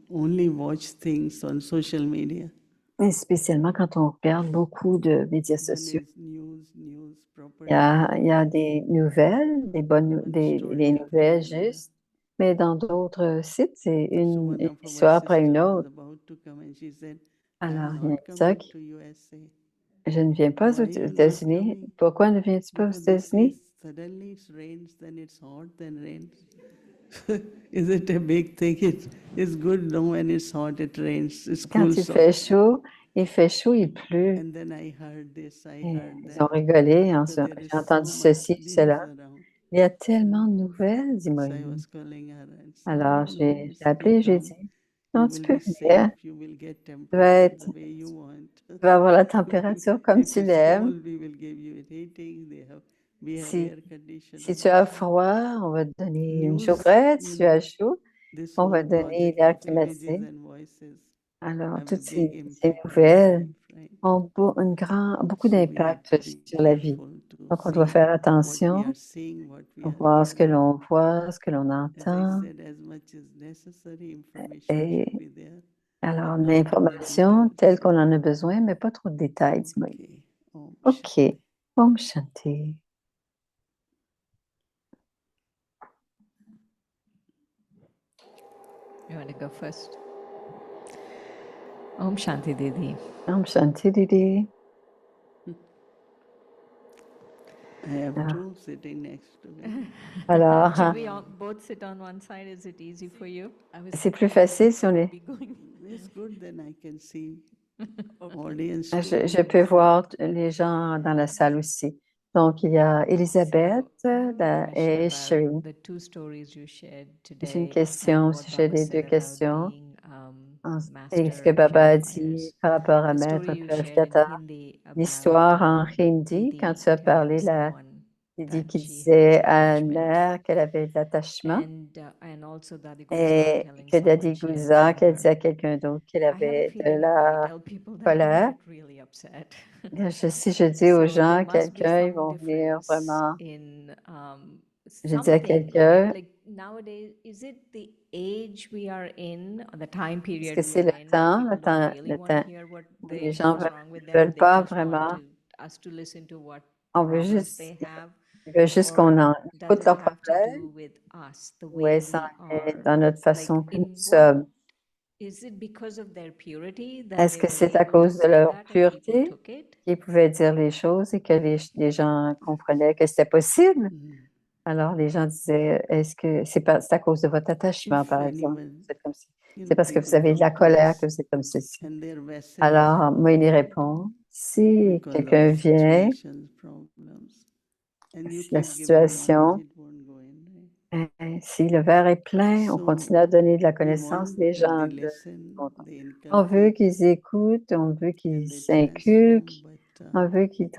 only watch things on social media. Et spécialement quand on regarde beaucoup de médias One sociaux. is news, Il y a des nouvelles, des nouvelles justes, mais dans d'autres sites, c'est So une one of our histoire après une sister was autre. about to come and she said, Alors, I'm il y a not ça coming to USA. je ne viens pas aux Why you not États-Unis. coming? Pourquoi ne viens-tu pas aux Because they say États-Unis? suddenly it rains, then it's hot, then rains. Is it a big thing? It's good no when it's hot, it rains, it's Quand cool. il fait chaud, il pleut. And then I heard this, I Et heard ils ont that. rigolé. So there J'ai is entendu so much ceci, news cela. around. Il y a tellement de nouvelles, dit So I Moïse. was calling her and said, Alors, no, j'ai it's appelé, j'ai come. dit, You non, tu will peux be venir. safe, you will get Tu temperature the way tu you want. vas avoir la température comme If tu it's l'aimes. cold, we will give you a heating. We have Si, air conditioner. si tu as froid, on va te donner une News, chaufferette. Si tu as chaud, this On va whole donner project l'air of images climatisé. and voices Alors, have a toutes big ces impact on the nouvelles life, right? ont beaucoup So we have d'impact to be sur la vie. careful to Donc, on doit see faire what we attention are seeing, what we pour are voir ce que hearing. l'on voit, ce que l'on As I entend. said, as much as necessary, information Et should be there, alors, but not too many l'information details. telle qu'on en a besoin, mais pas trop de détails, dis-moi. Okay. Om OK. Shanti. Om Shanti. You want to go first? Om Shanti Didi. Om Shanti, Didi. I have Ah. two sitting next to me. Alors, Should we both sit on one side? Is it easy for you? c'est plus facile si on est... It's good, then I can see audience too. Je peux voir les gens dans la salle aussi. Donc, il y a Elisabeth et Sherry. The two stories you shared J'ai today. une question au and what sujet Baba des said deux about questions. being, Et ce que master Baba a purifiers. dit par rapport à The Maître story you shared in Purificateur. Hindi about, L'histoire en hindi, Didi quand tu as telling parlé, someone Didi that qui she disait has à attachment. Mère qu'elle avait de l'attachement. And also Dadi Gulzar Et telling que someone Dadi she had Gulzar, qu'elle anger. disait à quelqu'un d'autre qu'elle I have a avait de feeling if I la tell people that, colère. they'll get really upset. Si je dis aux So gens there must be quelqu'un, ils some vont venir difference vraiment. in Je dis à something quelqu'un, like nowadays. Is it the age we are in, or the time est-ce period que we c'est are le in, where temps, people don't really le want to temps hear what où they les gens what's wrong with ne them? veulent They pas just want vraiment, us to listen to what on veut problems juste, they have, ils veulent juste qu'on or en does écoute it leurs have to problèmes, do with us, the ou way est-ce we are? dans notre Like façon que in nous what sommes? is it because of their purity that Est-ce they que were c'est à able to cause de say leur that and people pureté took it? qu'ils pouvaient dire les choses et que les gens comprenaient que c'était possible? Mm. Alors, les gens disaient, est-ce que c'est à cause de votre attachement, If par exemple? anyone, C'est comme si. C'est parce que vous people avez de la come to colère us que c'est comme ceci. and their vessels Alors, Moïni répond, si because of quelqu'un vient, situations, problems, and you la keep giving knowledge, situation, it won't go in, right? si le verre est plein, on So continue à donner de la we connaissance, want les that gens they listen, they on veut inculcate, qu'ils écoutent, on veut qu'ils and they transform, s'inculquent, but on veut qu'ils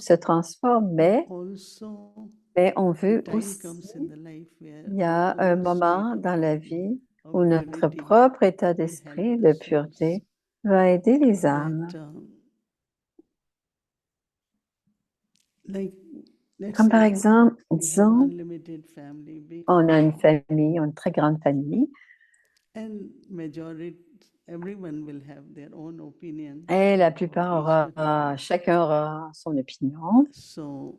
se transforment, mais also on the veut time aussi, comes in the life where il y a our un own moment state of dans la mind, vie of où notre purity propre état will help d'esprit the de souls. pureté va aider les âmes. That, like, let's Comme par say exemple, we have disons, unlimited family, big on a une family, famille, une très grande famille, and majority, everyone will have their own opinion. et la plupart Each chacun aura son opinion. So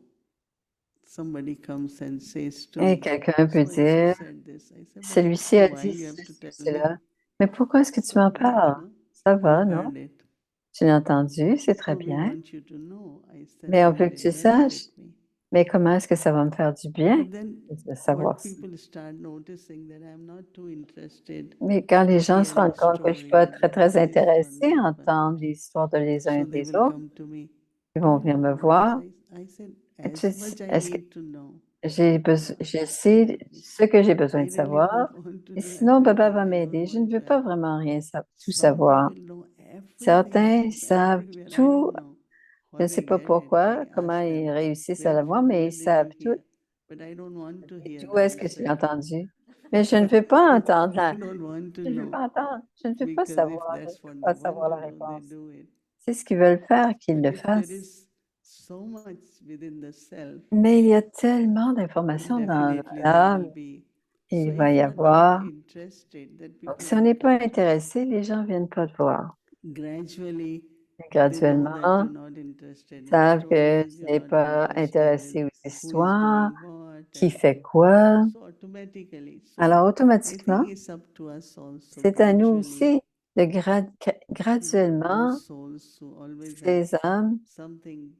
somebody comes and says to Et me, quelqu'un peut so and so dire, said this. I said, but celui-ci a why dit you have to ceci ou tell me? cela. Mais pourquoi est-ce que tu m'en parles? No? Ça You va, non? heard it. Tu l'as entendu, c'est très So we bien. want you to know. I said, Mais on how veut will que it tu saches. benefit me? Mais comment est-ce que ça va me faire du bien But then de savoir what ça? people start noticing that I'm not too interested Mais quand les gens se hearing rendent compte que je ne suis pas stories très, très about this intéressée one, à that one. entendre les histoires de les uns So et they des will autres, come to me. ils vont venir me voir. I said, Et as much I est-ce que need to know. je sais ce que j'ai besoin I de really savoir? don't want to Et know sinon, Baba va everything. I don't m'aider. Je ne want veux to pas have. vraiment rien tout Some savoir. people know everything Certains from savent everywhere. I tout. don't know Je how ne they sais pas get it. pourquoi, I comment ask ils them, réussissent à l'avoir, mais ils where did savent you tout. hear? But I don't want to hear D'où the est-ce que tu l'as answer. entendu? Mais je ne veux pas entendre I don't want to je ne veux know. pas entendre, je ne veux pas Because if savoir, je ne that's veux what they pas want savoir to la do, they réponse. do it. C'est ce qu'ils veulent faire, qu'ils But le if there fassent. is so much within the self, Mais il y a tellement then d'informations dans definitely there will l'âme, be. So il va if y you are not avoir. interested, then Donc, people si on don't n'est pas come. intéressé, les gens ne viennent pas te voir. Gradually, they know that Graduellement, you're not interested ils in savent que stories, tu you're n'es not pas interested in intéressé aux who is histoires, doing what, qui and fait quoi. so automatically. So Alors, I automatiquement, think it's up to us also c'est à nous gradually, aussi de those graduellement, souls who always have ces âmes something,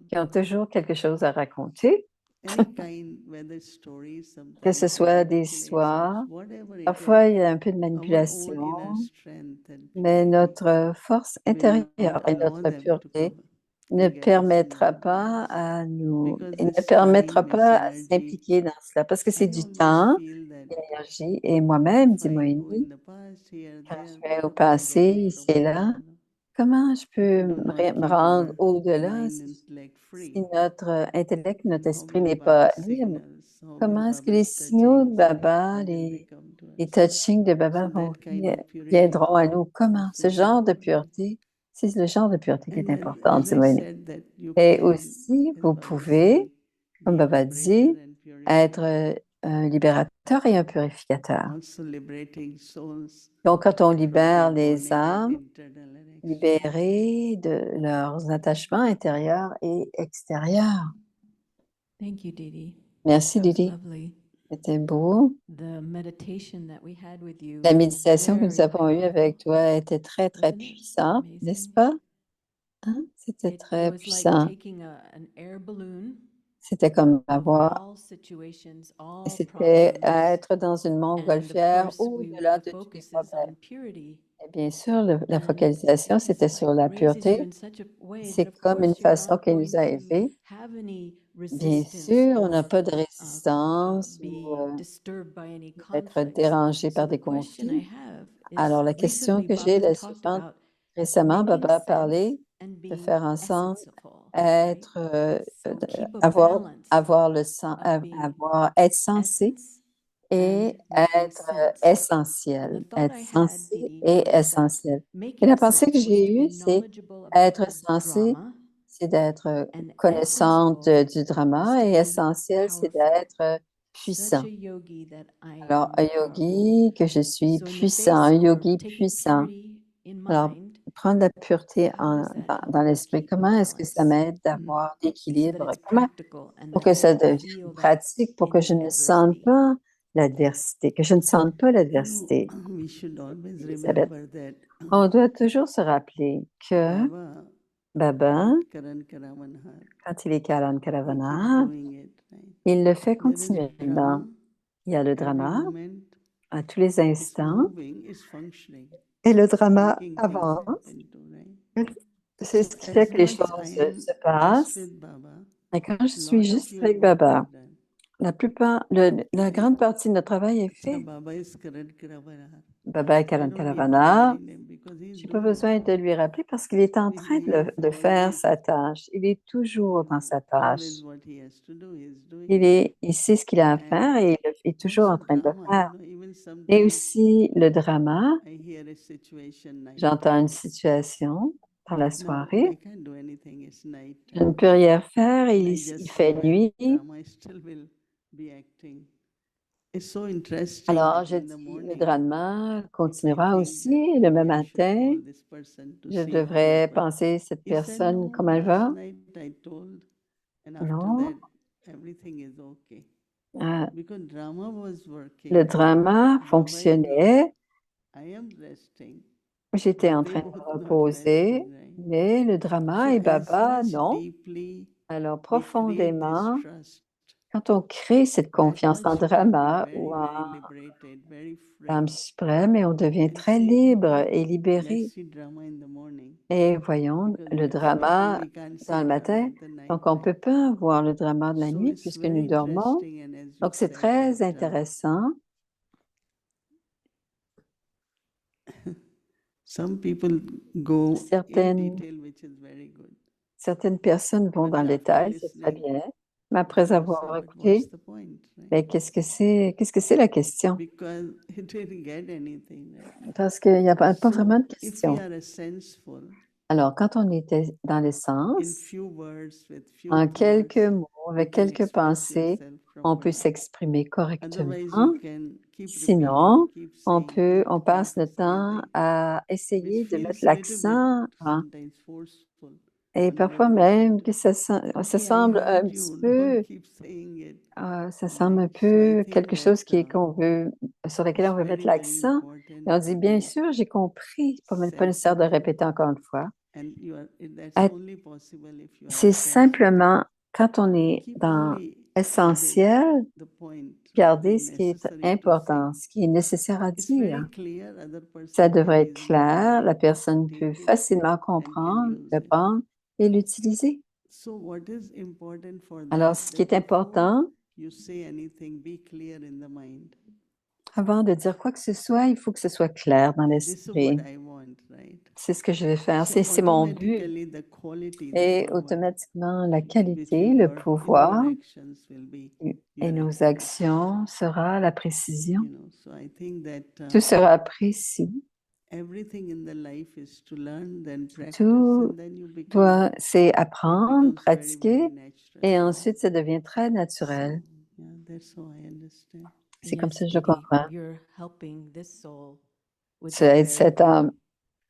qui ont toujours quelque chose à raconter, any kind, whether stories, que ce sometimes soit des manipulations, histoires. whatever it is, Parfois, il y a un peu de our own manipulation, inner strength and mais purity notre force will not intérieure et allow notre them to pureté come ne and get us permettra involved in pas this. à nous, Because il ne this permettra time, this pas à energy, s'impliquer dans cela parce que c'est I du always temps, feel that l'énergie. Et moi-même, if dis I go in Moïni, the past, here, quand there, je vais au how can I get passé, it ici from et here? là, comment je If we peux do not me keep rendre our au-delà mind and si, intellect si free, notre intellect, notre then how esprit will n'est Baba pas libre? signals, how will Comment est-ce que Baba les signaux de touchings, Baba, how will they come to Les touchings de Baba viendront à nous. Comment? Ce genre de pureté, c'est le genre de pureté qui est important, Simone. Et aussi, vous pouvez, comme Baba dit, être un libérateur et un purificateur. Donc, quand on libère les âmes, libérées de leurs attachements intérieurs et extérieurs. Thank you, Didi. Merci, That was Didi. lovely. C'était beau. The meditation that we had with you La was méditation que nous very avons eue avec toi était très, très Wasn't it puissante, amazing? n'est-ce pas? Hein? C'était It très was like puissant. taking an air balloon C'était comme of avoir, all situations, all c'était problems, être dans une and of montgolfière course au-delà the de tous les focus is problèmes. on purity. Et bien sûr, la And focalisation, it just c'était sur la like raises you pureté. in such a way that C'est of comme une course you're façon not qui going nous a to élevés. have any Bien resistance sûr, on n'a or pas de résistance ou be disturbed by any être conflicts. dérangé So par the des question I conflits. have Alors, is la question recently que j'ai est Baba la talked suivante. about Récemment, making Baba a sense parlé and de being faire ensemble, essenceful, right? être, So keep a avoir, balance avoir le sens, of being être sensé essence et and making être sense. And the essentiel. thought Être I had, sensé Didi, et was that essentiel. Et making la pensée que sense was to j'ai be eue, c'est knowledgeable about être the sensé, drama, c'est d'être and connaissante essenceful du is drama, to et be essentiel, c'est powerful. d'être Such puissant. a yogi that I Alors, am un powerful. yogi que je suis So in the puissant, face un of yogi taking puissant. purity in Alors, mind, prendre la pureté how does that help dans me l'esprit, keep in comment est-ce que ça balance? m'aide d'avoir So that l'équilibre? it's Comment practical and pour that I que ça don't devienne feel that pratique, pour que je any ne sente adversity. pas l'adversité, que je ne sente pas l'adversité. We should always Elisabeth, remember that on doit toujours se rappeler que Baba, Baba, Karan Karavanhar, quand il est Karan he keeps Karavana, doing it, right? il le fait There is continuellement. drama, Il y a le every drama moment à tous les is instants moving, is functioning, et le drama making things avance. happen too, right? C'est So ce qui fait as que les much choses I am se just passent. with Baba, Et quand je suis lot of juste your avec work Baba, is done. la grande partie de notre travail est So fait. Baba is Karan Karavanhar. Baba est I Karan don't need to Karavana. remind him because Je he's n'ai pas doing besoin it. de lui rappeler parce qu'il est en He train is de faire sa always, tâche. Il est toujours dans sa always tâche. what he has to do, he is doing Il it. il sait ce qu'il a à And faire et il est toujours also en train de le drama, faire. even Et sometimes aussi le drama. I hear a situation night J'entends time. une situation dans la Now soirée. I can't do anything, it's night Je ne time. peux rien faire. And I Il just fait say that nuit. drama I still will be acting. It's so interesting Alors, that je in the dis, le morning, drama if I continuera think aussi. that Le maybe I matin, should call this person to je see how devrais it, but penser cette he said personne, no, comment elle last va? night I told, and after Non. that everything is okay. Euh, Because drama was le working, drama Baba is not. fonctionnait. I am resting, J'étais but en they train de both me not reposer, resting, right? mais le So drama et as Baba, much non. deeply Alors, we create this profondément, trust, quand on crée cette that confiance en much we will be drama very, ou very en liberated, very âme free. suprême, et on devient And très see, libre et let's libéré. see drama in the morning, Et voyons because le we are sleeping, drama we can't dans see le drama matin. at the night Donc, on ne peut time. pas voir le drama de la So nuit it's puisque very nous dormons. interesting, and as you Donc, c'est said très that intéressant. some people go in Certaines, detail, which is very good. certaines personnes vont But dans le after détail, c'est très listening, bien. Mais après people say, avoir but what's écouté, the point, right? ben, qu'est-ce que c'est la question? Because it didn't get anything, right? Parce qu'il n'y a pas vraiment de So if we question. are a senseful, Alors, quand on était dans in l'essence, few words, with few en quelques thoughts, mots, you avec can quelques express pensées, yourself on peut properly. s'exprimer correctement. Otherwise, you can keep repeating, Sinon, keep on saying, on keep passe notre temps emphasizing, à which essayer de mettre feels little bit l'accent, hein, sometimes forceful et on our parfois part. même que ça Okay, I semble un heard petit you, don't peu, keep saying it, ça semble un right? So I peu think quelque that chose qu'on veut, sur lequel it's on veut mettre very, very l'accent. Et on important dit, to bien be sûr, j'ai compris, pas nécessaire de sensible. répéter encore une fois. And that's Être- only possible if you are C'est sensible. simplement quand on est Keep dans only essentiel, the point, what garder is ce qui est necessary to say. important, ce qui est nécessaire à It's dire. very clear, other Ça person can devrait être easily clair, la grab, personne peut take it, facilement and can comprendre, use le it. prendre et l'utiliser. So what is important for Alors, that, ce qui that est before important, you say anything, be clear in the mind. Avant de dire quoi que ce soit, il faut que ce soit clair dans This is what l'esprit. I want, right? C'est ce que je vais faire, So c'est mon but. automatically the quality, the Et power, automatiquement, la which qualité, is le your in pouvoir your actions will be et your nos accuracy. actions sera la précision. You know, so I think that Tout sera précis. everything in the life is to learn, then practice, Tout and then you become, c'est it apprendre, becomes very, very pratiquer, natural. et ensuite ça devient très So, naturel. yeah, that's how I understand. C'est comme Yes, ça que je Didi, comprends. you're helping this soul with Tu that aides very cette thing. âme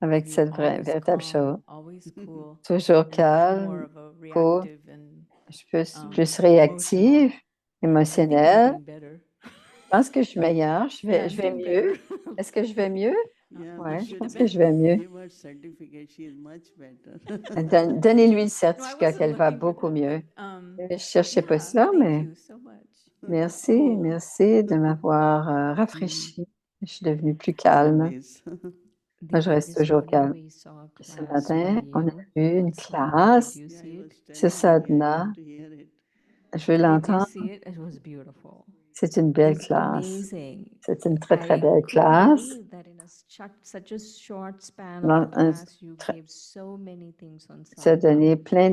avec You're cette always véritable calm, chose. always cool, Toujours and I'm more calme, of a cool. reactive and Je suis plus emotional. réactive, I think I'm émotionnelle. doing better. Je pense que je suis meilleure. Yeah, Je I'm vais doing mieux. better. Est-ce que je vais mieux? Yeah, we Oui, je should pense que je vais mieux. give her certificate. She is much better. Donnez-lui le No, I certificat wasn't qu'elle va looking for beaucoup that, mieux. but Je ne cherchais pas yeah, ça, thank mais you so much. merci, Cool. merci de m'avoir rafraîchi. Je suis devenue plus calme. Always. Moi, je Didi, reste this toujours morning calme. we saw a Ce class matin, by on a you eu une on sadhana. classe Did you Yeah, see I it? was sur telling you, I sadhana. want to hear it. Je veux Did you l'entendre. see it? It was beautiful. C'est une belle It's classe. amazing. C'est une très, très I belle couldn't classe. believe that in such a short span Dans of a un- class you très- gave so many things on Tu as sadhana. donné plein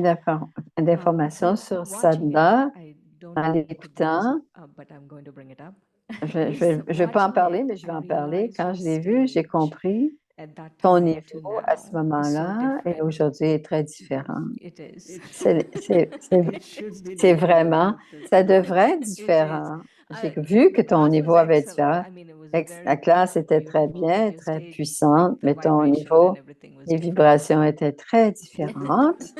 d'informations Keep sur watching it. sadhana I don't en want to bring this l'écoutant. up, but I'm going to bring it up. Je vais pas en Watching parler, it, mais je vais I en parler. realized Quand your je l'ai vu, j'ai stage compris at that ton time to niveau à ce now is so moment-là et different. aujourd'hui est très différent. It is. It C'est it should be c'est different, vraiment, Dr. ça Sri. devrait être It is. différent. J'ai I, vu que the ton class was niveau avait été excellent. différent. I mean, it was La very classe était très beautiful, but bien, your très stage, puissante, the mais ton vibration and niveau, everything was les different. vibrations étaient très différentes.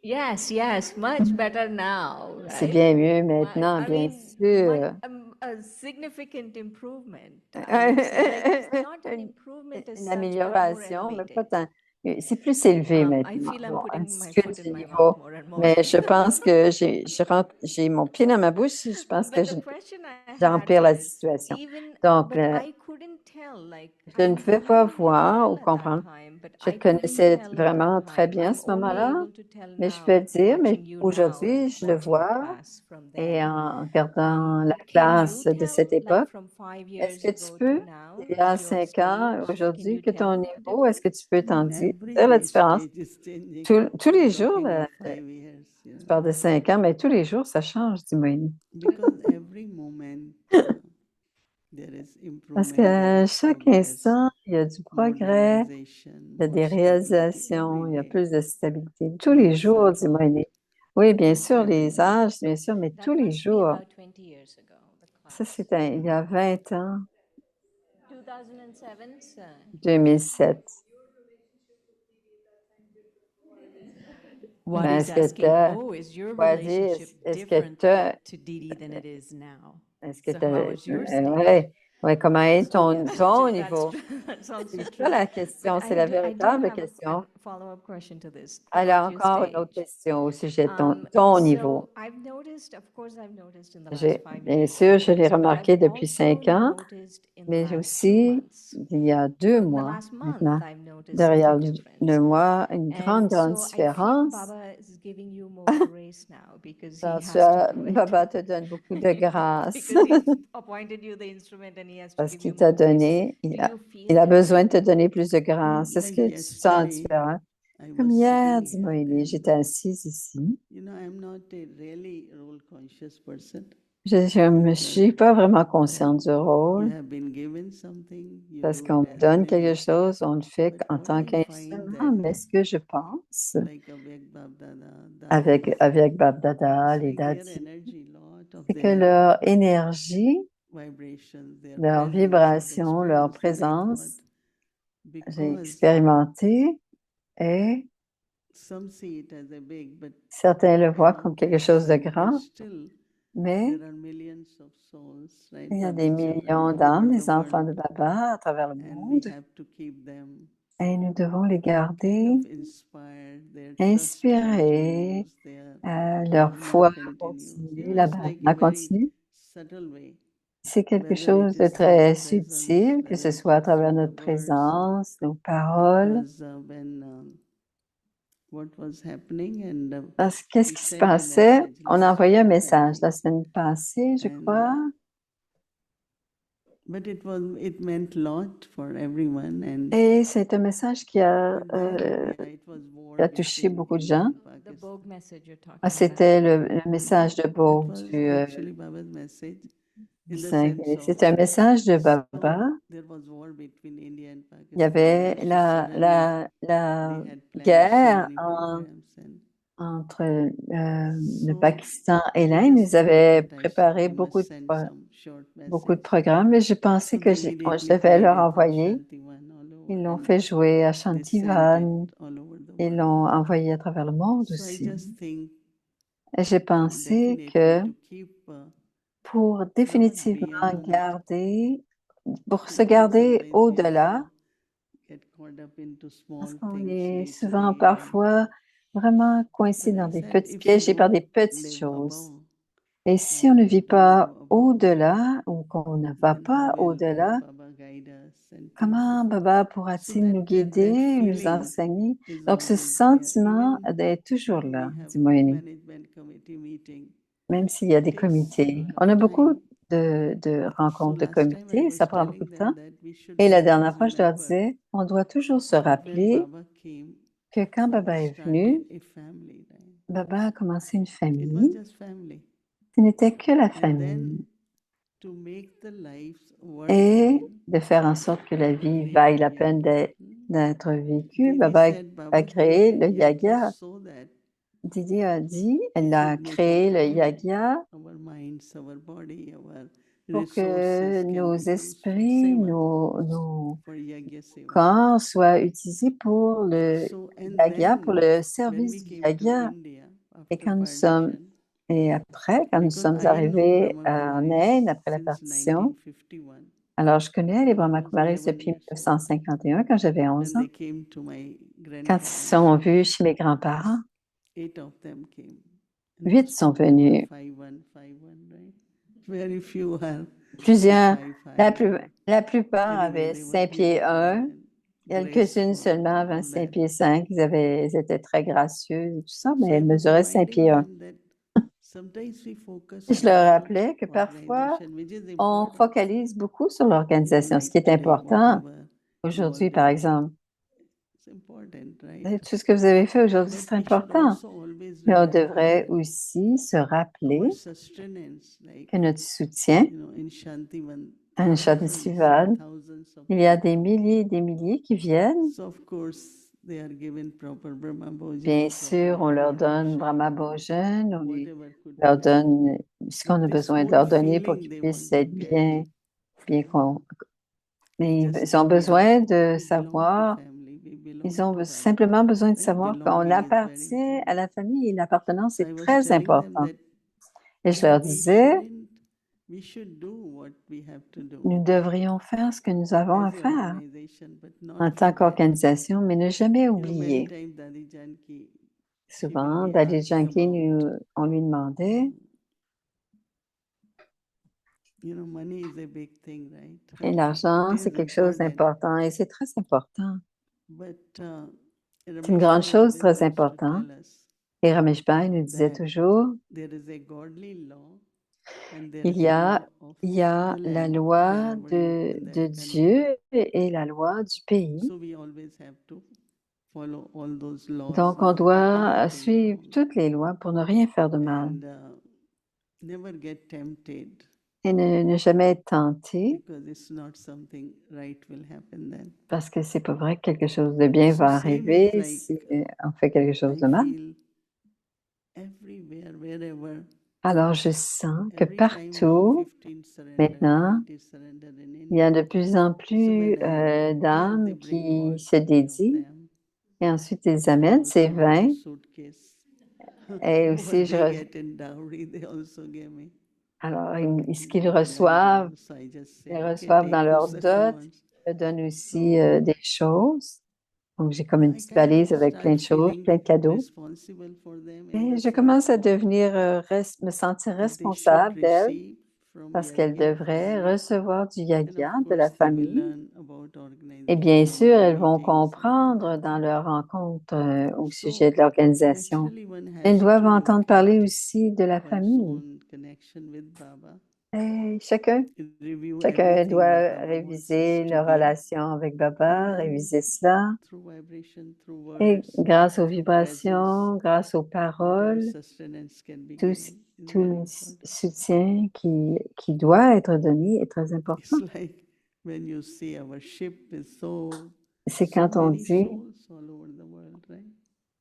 Yes, yes, much better now, C'est right? bien mieux maintenant, I bien mean, sûr. a significant improvement. I would say, like, it's not an Une, improvement as une such, but more amélioration, mais pas elevated. tant. C'est plus élevé I maintenant. feel I'm Bon, un putting petit my peu foot in du my mouth niveau. more and more. Mais je pense que j'ai mon pied dans ma bouche. Je pense que But the question I had j'empire la is, situation. even, Donc, but I couldn't tell, like, je I ne pouvais knew pas you voir ou well at that comprendre. time, but Je I te couldn't connaissais tell at that vraiment très time. bien à I'm ce only moment-là, able to tell mais je peux le now, dire, mais watching you now aujourd'hui, and je le watching the vois class from et then. en regardant la Can classe you de cette tell, like, époque, from 5 est-ce years que tu ago to peux, now, il y a your 5 ans, stage, can aujourd'hui, you que ton tell the niveau, est-ce que tu peux t'en dire Every la day différence? stage is changing. Tous les I'm jours, talking of 5 years. tu parles de 5 ans, mais tous les jours, ça change, dis Moïni. Because every moment there is Parce improvement, there qu'à is chaque progress, instant, il y a du more progrès, realization, il y a more des stability réalisations, il y a every day. plus de stabilité. Tous les jours, dis Moïni. Oui, bien sûr, les âges, bien sûr, mais That tous les must be jours. about 20 years ago, the Ça, class. il y a 20 ans, 2007, sir. 2007. What Ben, he's est-ce que asking, t'as oh, is your choisi, relationship est-ce que different t'as, to Didi than it is now? est-ce que So t'as, how is your stage? ouais, comment est ton That's niveau? true. That's also C'est true. ça la question, But c'est la I do véritable have question. a follow-up question to this Alors, about your encore une autre stage. question au sujet de ton niveau. So I've noticed, of course, I've noticed in the last J'ai, 5 bien years sûr, je doing l'ai this, but remarqué I've depuis also 5 ans, noticed in the mais last 2 aussi, months. il y a 2 mois The last month, maintenant, I've noticed derrière the le difference. mois, une grande, And grande so I feel différence. Baba is giving you more grace now because he Alors, has to do it. Baba te donne beaucoup de grâce Because he's appointed you the instrument and he has to parce give you qu'il t'a more grace. donné, Do you feel il a that besoin way? de te donner plus de grâce. Est-ce Like que tu te sens yesterday, différent? I Comme was hier, sitting dis-moi, here Élie, and j'étais assise ici. you know, I'm not a really role conscious person. Je ne me suis pas vraiment consciente du You rôle have been given something, you parce do qu'on it me as donne an quelque instrument. chose, on le fait But en what tant I find qu'instrument. that, Mais est-ce que je pense like Avyak Bab Dada, Dadis, avec Bab Dada, it's les like their dadis, energy, lot of c'est que their leur énergie, vibrations, their leur presence, I've vibration, leur experienced, and I thought présence, j'ai because expérimenté et some see it as a big, but certains le voient comme not quelque chose de necessary, but grand, still mais there are millions of souls, right? il y a des Baba's children millions all over d'âmes, the des enfants de world, Baba à travers le and we monde have to keep them et nous devons les kind garder of inspired, their trust inspirés, continues, their leur dharma foi continues. You continue, know, la it's like a bhakti very continue. subtle way, C'est quelque whether it chose de is through our très presence, subtil, que whether ce it soit à is travers through notre our words, présence, nos paroles. because when what was happening, and Parce que qu'est-ce we qui se sent a passait? message On a last envoyé un week, I message think. la semaine passée, je And, crois. But it meant lot for everyone, and Et c'est un message qui but then, yeah, it was war a touché between beaucoup de India gens. and The Pakistan. Bogue message you're talking Ah, about. c'était le message de It Bob was du actually Baba's message in the 5. sense of C'est un message de Baba. there was war between India and Il y Pakistan, avait and so suddenly la they had planned so guerre many programs, and entre le so Pakistan et we l'Inde. just Ils thought avaient that préparé we must send some short beaucoup de message. programmes, et j'ai pensé So que they je immediately devais played leur it in envoyer. Shantivan all over, Ils l'ont and fait jouer à they sent it Shantivan. all over the Ils world. l'ont envoyé à travers le monde So I aussi. just think Et j'ai pensé definitely que to keep pour not définitivement beyond, pour se because garder sometimes we au-delà, also get caught up into parce small qu'on things est day to souvent, day, and parfois, vraiment coincé but dans I des said petits, if we piégés par don't des petites live choses. above Et si on ne vit don't pas go above, au-delà ou qu'on ne va then pas how will au-delà, Baba guide us and teach comment us? Baba So pourra-t-il nous that guider, nous feeling enseigner? is Donc, ce always there. sentiment Even d'être toujours when là, we have dit Moïni, management committee meeting, même s'il y a it des takes comités. On a time. beaucoup de So rencontres de last time I comités, ça was prend beaucoup telling de temps. them that we should Et la dernière always fois, je leur remember disais, on doit toujours se that when rappeler Baba came, que quand Baba Baba est venu, started a family, right? Baba a commencé une It was famille. just family. Ce n'était que la And then famille. to make the lives Et worthwhile, de faire en sorte que la Baba vie created vaille la peine Yagya. d'être vécue, Didi Baba said a Baba créé created le Yagya Yagya. so that Didi a dit, he elle a could make créé le our Yagya our minds, our body, our pour que resources can nos be used for esprits, seva, nos for Yagya seva. corps soient utilisés pour le So, and Yagya, pour then le when service we du came to Yagya. India Et after quand nous sommes, partition, et après, quand nous because sommes I know arrivés Brahma en Kumaris Inde, après la since partition, 1951, alors je connais les when I Brahma was Kumaris 11 depuis years old, 1951, quand j'avais 11 when ans. they came to my Quand ils sont grandparents, vus chez mes grands-parents, 8 of them came. And 8 most sont of them are venus. 5-1, right? Very few are Plusieurs, 5'5". la plupart Anyway, avaient they were 5 pieds beautiful 1, and quelques-unes graceful seulement and avaient all 5 that. pieds 5. Ils étaient très gracieux et tout ça, So mais I elles was mesuraient 5 reminding pieds 1. them that sometimes we focus Je leur more on rappelais que parfois, organization, which is on important. focalise beaucoup sur You know, l'organisation, ce qui like est today, important. whatever you Aujourd'hui, par organize, exemple, it's important, right? tout ce que vous avez fait aujourd'hui, But c'est we should important. also always Mais on remember devrait that aussi se rappeler our sustenance, like, que notre soutien in Shantivan, à thousands and Nishad thousands of il y a people. des milliers qui viennent. So of course, they are given proper Brahma Bien Bhojan, sûr, proper on leur donne Brahma accommodation, Bhojan, on whatever could leur be done. donne ce qu'on But a this besoin de whole leur donner pour feeling qu'ils they puissent want to être carry bien is mais just ils ont to be besoin remembered. de We belong to savoir, family. We ils belong ont to Baba. simplement besoin de Right? savoir qu'on Belonging is very appartient à important. la famille et l'appartenance So I est was très telling them important. that Et je leur disais, we should do what we have to do nous devrions faire ce que nous avons à as a faire organization, but not en tant forget. qu'organisation, mais ne jamais Many oublier. times Dadi Janki, she will Souvent, be Dali asking Janki, about, on lui demandait, money is a big thing, right? et l'argent, It c'est is quelque chose important. d'important et c'est très important. But C'est une grande Ramesh Bhai chose, always très used to important. tell us Et Ramesh Bhai nous disait that toujours, there is a godly law and there il is y a a, law of il y a the la land loi wherever you in de that country. Dieu et la loi du pays. So we always have to follow all those laws, Donc, on not do doit anything suivre wrong, toutes les lois pour ne rien faire de mal and never get tempted et ne jamais être tenté because it's not something right will happen then. parce que c'est pas vrai que quelque chose de bien So va same is arriver like si on fait quelque chose I de mal. feel everywhere, wherever, Alors, je sens que every time now partout, 15 surrender, maintenant, 20 surrender in il y a India. de plus en So plus when I give, d'âmes they bring qui all se 20 of dédient them. et ensuite ils I amènent ces also have a 20 suitcase. et What aussi they get in dowry, they also give me. alors ce qu'ils They like reçoivent, that. So I just say, ils okay, reçoivent dans take leur whosoever dot, wants. ils me donnent aussi So des choses. Donc, j'ai comme une I petite kind of valise avec plein start de choses, feeling plein de cadeaux. responsible for them in Et the je sense commence à devenir, me sentir that they should responsable d'elles. receive parce qu'elle devrait recevoir du And of yagya de la course, they will famille. learn about Et bien organization, sûr, elles vont meetings, and comprendre dans everything. leur rencontre au So sujet de l'organisation. naturally, one Elles has doivent to entendre look parler at aussi de la one's famille. own connection with Baba, Et chacun review Chacun everything doit what Baba wants us réviser to leur be, relation avec Baba, and then réviser cela. through vibration, through Et words, grâce aux through vibrations, presence, grâce aux whatever paroles, sustenance can be tout, given is tout very le important. soutien qui doit être donné est très important. It's like when you see our ship is C'est so quand on many dit, souls all over the world, right?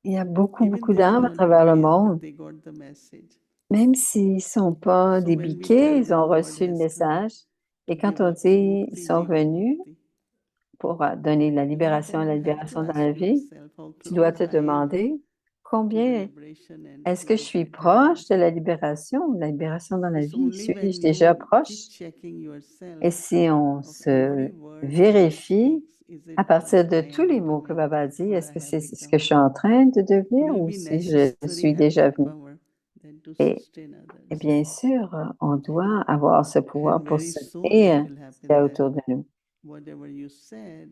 il y a beaucoup, Even beaucoup they are d'âmes à not travers le BKs, but monde. they got the message. Même s'ils ne sont pas So des when we biquets, tell ils ont them God reçu le has come message. to Et quand give on us dit ils mukti, sont jivan venus mukti, pour donner la you know, libération then et la you have to libération dans ask la vie, yourself how tu dois close te I am demander to the combien liberation and est-ce to que je the suis greater proche de liberation. la libération, la libération dans la It's vie? only when Suis-je déjà you keep proche? checking yourself Et si on of se every word Baba vérifie speaks, is à it partir what de I tous am les mots que becoming Baba dit, or est-ce I que have c'est ce que become? je suis en train de It devenir will ou be si je necessary suis have déjà that venu? power then to Et, sustain et others. bien sûr, on doit avoir ce pouvoir And pour very soon it soutenir will ce qu'il y happen a that autour de nous. whatever you said,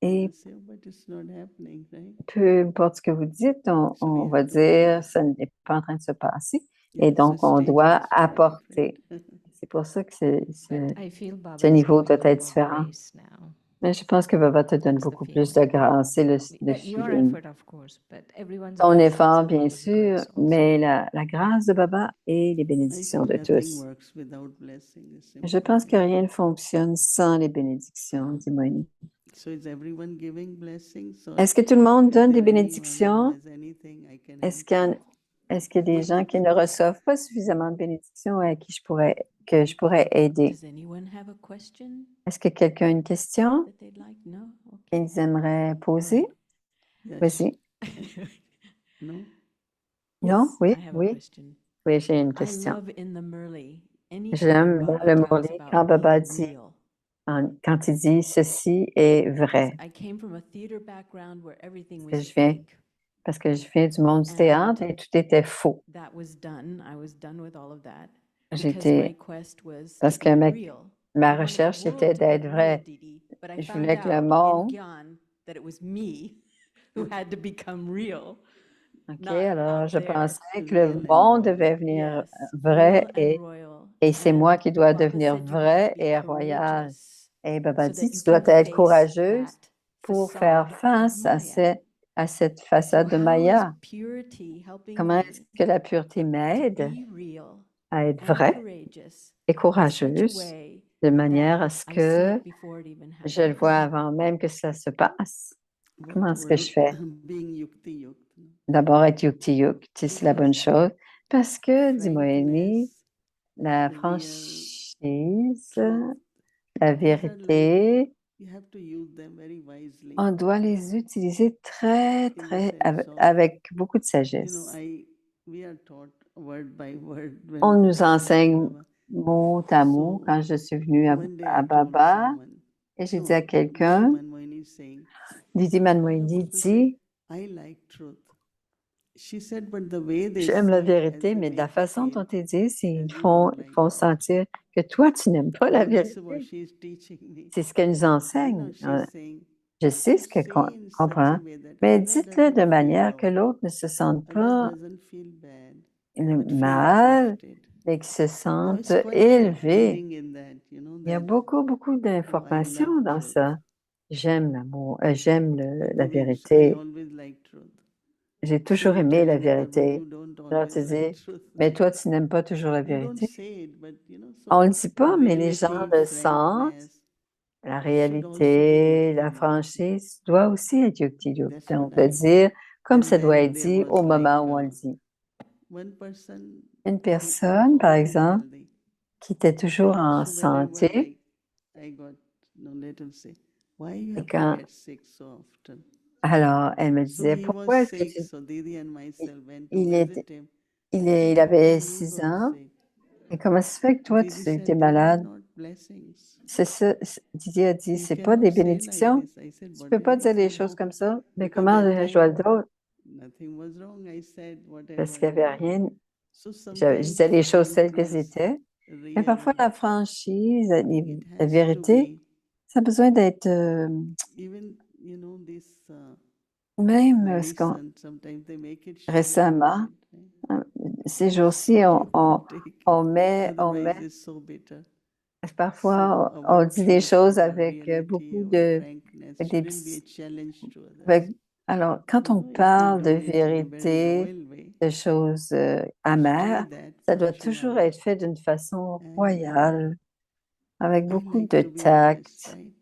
Et you'll say, "Oh, but it's not happening, right?" peu importe ce que vous dites, So we on va have to dire ça n'est pas en train de se passer. Et yeah, donc, on stage doit has to be apporter. different. C'est pour ça que But I feel Baba ce is niveau doit giving you être more différent. grace now. Mais je pense que Baba te donne That's the beaucoup plus de feeling. grâce. C'est le Your feeling. effort, of course, but everyone's Ton blessings effort, and bien Baba's sûr, grace also. mais la grâce de Baba et les I bénédictions think de nothing tous. works without blessing. It's Je simply pense que that. rien ne fonctionne sans les bénédictions, dit Moïni. So is everyone giving blessings or Est-ce que tout le monde is donne des there anyone who bénédictions? has anything I can Est-ce help qu'il y with? en- est-ce qu'il y a des gens qui ne reçoivent pas suffisamment de bénédictions à qui que je pourrais aider? Does anyone have a question Est-ce que quelqu'un a une question that they'd like? No? Okay. qu'ils aimeraient poser? Yes. Vas-y. No? Non? Yes, Oui, I have a oui, question. oui, j'ai une I question. love in the Murli, anytime J'aime dans Baba le talks Mourli about quand Baba being dit, real. quand il dit ceci est Because vrai. I came from a theater background where everything Parce que was je viens, fake. parce que je viens du monde du And théâtre et tout était faux. that was done. I was done with all of that because J'étais, my quest was parce to que be real. ma I wanted the recherche world était to be d'être real, vrai. Didi, but I Je found voulais que le out in monde, Gyan that it was me who had to become real, OK, not alors out je there. pensais que Real le and monde royal. devait venir Yes, vrai real and royal. et c'est moi And qui dois Baba devenir said you have to vrai be et royal. courageous Et Baba so dit, that you tu dois can être face courageuse that pour faire facade of face Maya. à cette So façade de how is Maya. purity helping Comment est-ce me que la pureté to m'aide be real à être and vrai courageous et in such a courageuse way de that manière à ce I see que it before it even je le vois happens? avant même que ça se passe? Comment est-ce que je Well, fais? being yukti yukt, D'abord, être yukti yukti, c'est la bonne because chose. Parce que, dit Moeni, frankness, la real franchise, truth, la these are like vérité, you have to use them very wisely on doit les utiliser très, in the très, sense of, avec beaucoup de you know, sagesse. we are taught word by word On when nous we come to enseigne Baba. mot à mot So quand je suis venue one day à I told Baba someone, et j'ai dit no, à Didi quelqu'un, Manmohini is saying, Didi Baba Manmohini Baba said, dit, I like truth. She said, but the way they j'aime la say it, as vérité, they mais de la make you façon dont feel ils disent, c'est as you don't ils like font truth. sentir que toi, tu n'aimes pas la Now this is what vérité. she is teaching me. C'est ce qu'elle nous You enseigne. know, she's saying, Je sais ce just qu'elle say in such comprend, a way that mais other dites-le de doesn't feel manière que wrong, l'autre ne se sente other pas doesn't feel bad, le but feel mal, uplifted. mais qu'il se Now sente it's quite élevé. fulfilling in that, you know, Il y a that, beaucoup, beaucoup oh, I love d'informations dans truth. ça. J'aime l'amour, j'aime la Because I vérité. always like truth. J'ai So toujours you aimé tell la another, but vérité. you don't Alors always tu like dis, truth. mais toi, tu n'aimes pas toujours la You don't vérité. say it, but you know, On ne so le dit pas, mais les gens reality, le sentent. frankness La should also be réalité, la yukti yukti. franchise doit aussi être yukti yukti. That's Donc, what le I feel. dire comme And ça doit then être there dit was au like moment où on le dit. one person Une who personne, par always exemple, healthy. qui était toujours en So whenever santé, like I got, no, let him say, why you et have to quand, get sick so often? alors, elle me So disait, he was pourquoi est-ce que sick. So Didi and myself went to il visit him. I il said, why avait you 6 got ans, sick? et comment ça se fait que toi, Didi tu étais said, these are malade? not blessings. C'est ça, Didier a dit, You c'est pas des cannot say like bénédictions. this. I said, Tu what peux will pas he dire des say choses now? comme ça, mais Because comment that je dois le time dire? nothing was wrong. I said whatever, Parce qu'il n'y you avait know. rien. So Je sometimes disais les choses telles qu'elles frankness étaient. Mais parfois, la real. franchise, la It has to vérité, be ça a besoin d'être, even this même ce qu'on, medicine. Sometimes they make it récemment, sugar-coated, right? ces So jours-ci, you can't take it. on met, Otherwise, it's so bitter. So parfois, on our dit des truth, choses our avec reality, beaucoup our de, frankness avec des shouldn't be petits, a challenge to others. avec- alors, quand on If you parle de do it in a very vérité, royal way, de choses say amères, that ça doit what you toujours are. être fait d'une façon And royale, avec I beaucoup like de to be honest, tact. right?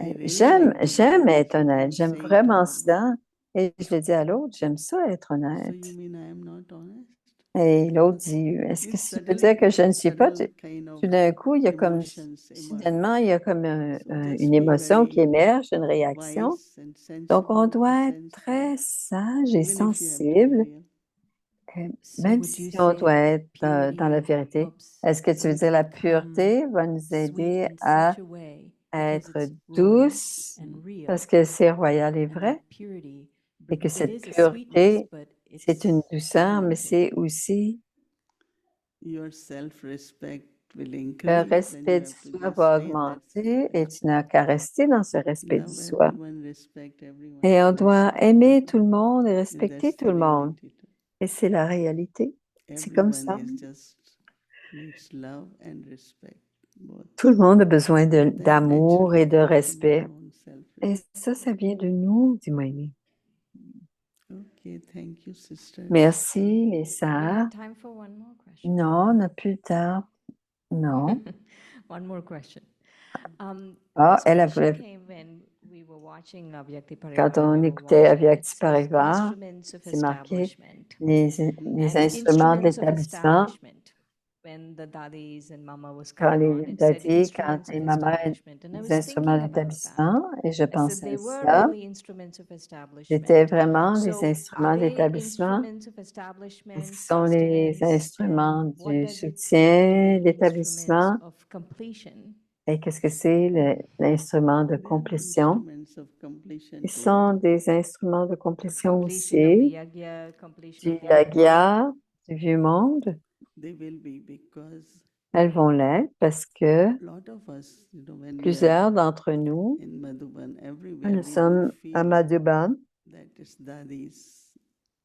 I really like to be J'aime honest. être honnête, I'm j'aime saying to vraiment Mama, cela. Et je le dis à l'autre, j'aime ça être so honnête. you mean I am not honest? Et l'autre dit, est-ce que It's tu veux dire que je ne suis pas? subtle kind of Tout d'un coup, il y a comme, emotions emerge. soudainement, il y a comme So just une be émotion qui very émerge, une réaction. wise and Donc, on sensible, doit être sensible, très sage et even if you have to be sensible, real. So même would you si on say doit être dans la purity vérité. helps Est-ce que tu veux us dire la become pureté va nous sweet aider in à such a way because être it's royal douce and real, parce que c'est royal et and vrai? that purity Et que it cette is a sweetness, pureté, but c'est une it's douceur, mais limited. c'est aussi Your self-respect will le increase when respect you du have to soi just va stay in that augmenter et tu self-respect. n'as qu'à rester dans ce respect du Love soi. everyone, respect everyone. Et on doit That's aimer tout le monde et and respecter that's tout the le monde. reality too. Et c'est la réalité. C'est comme Everyone ça. is just needs love and respect. Both. Tout le monde a besoin That d'amour should et de come from respect. your own Et self-respect. ça vient de nous, dit Moïni. Okay, thank you, sisters. Merci, mes We sœurs. have time for one more question. Non, on n'a plus de temps. Non. One more question. Ah, This elle a question voulu, came when we were watching Avyakti quand Parivar. on We were écoutait watching. Avyakti It says Parivar, instruments of c'est marqué establishment. les And instruments de instruments of l'établissement. establishment. When the daddies and mama was Quand coming on, les it said daddies, quand instruments les of mamans, establishment. And I les was instruments thinking about that. d'établissement, et je I said pensais they à were cela, really instruments of c'était establishment. vraiment des So instruments are they d'établissement. instruments of establishment, Ce sont les sustenance, instruments and what du does it say to soutien be d'établissement. instruments of completion? Et qu'est-ce que c'est l'instrument de They are complétion? instruments of completion Ils too. sont des instruments de complétion Completion of the aussi, yagya, completion du of the old world. yagya, du vieux monde. They will be because Elles vont l'être parce que a lot of us, when we are plusieurs d'entre nous, in Madhuban, everywhere, nous we do sommes à feel Madhuban, that it's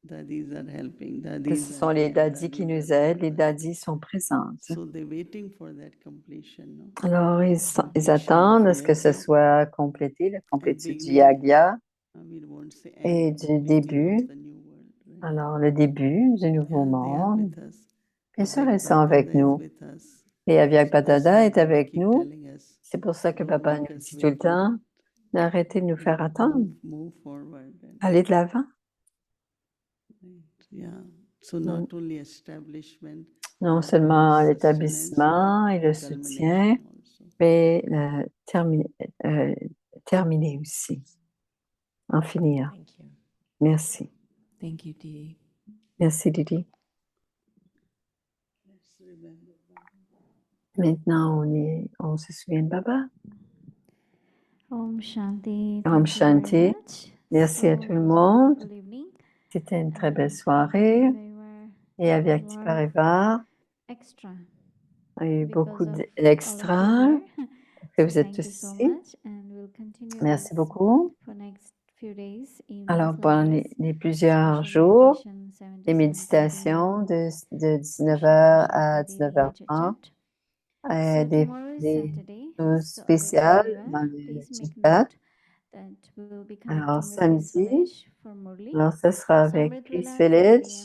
daddies are helping, que daddies ce are sont les here, daddies qui daddies nous are aident, les providing. daddies sont présentes. So they're waiting for that completion, no? Alors, ils Completion attendent of à ce que ce yajna soit complété, la and complétude du beginning, yagya we won't say et end, du beginning of début. the new world, right? Alors, le début du nouveau Yeah, they are monde. with us. Bien sûr, Avyak elles sont avec Bapdada is nous. with us. Et Avyak So that's Badada why est Baba avec keep nous. telling us, C'est pour ça que don't papa make nous us dit tout le wait, no? temps, d'arrêter de nous faire attendre, Move forward. And, aller de l'avant. yeah. So not only establishment, Non but seulement sustenance, l'établissement et but le culmination soutien, also. mais terminer aussi, en finir. Thank you. Merci. Thank you, Dee. Merci, Lydie. Let's remember. Maintenant, on se souvient de Baba. Om Shanti. Om Thank you very Shanti. much. Merci à So tout le it was a monde. wonderful evening. C'était une très belle And soirée. Parivar Et had a avec lot of Parivar, extra il y a eu beaucoup because of all of you d'extra here. que So vous êtes thank you so aussi. much, and we'll continue Merci this beaucoup. for next few days, evenings Alors, like pendant this. les plusieurs Special jours, meditation 7 to les 7:30 méditations de special 19h session à for daily chit 19h30, chat. So des tomorrow is Saturday. choses So spéciales wherever you dans are, le please make chat. note that we will be Alors, connecting with Peace samedi, Village for Murli. alors ce sera So avec Amrit will Peace have 4 Village. p.m.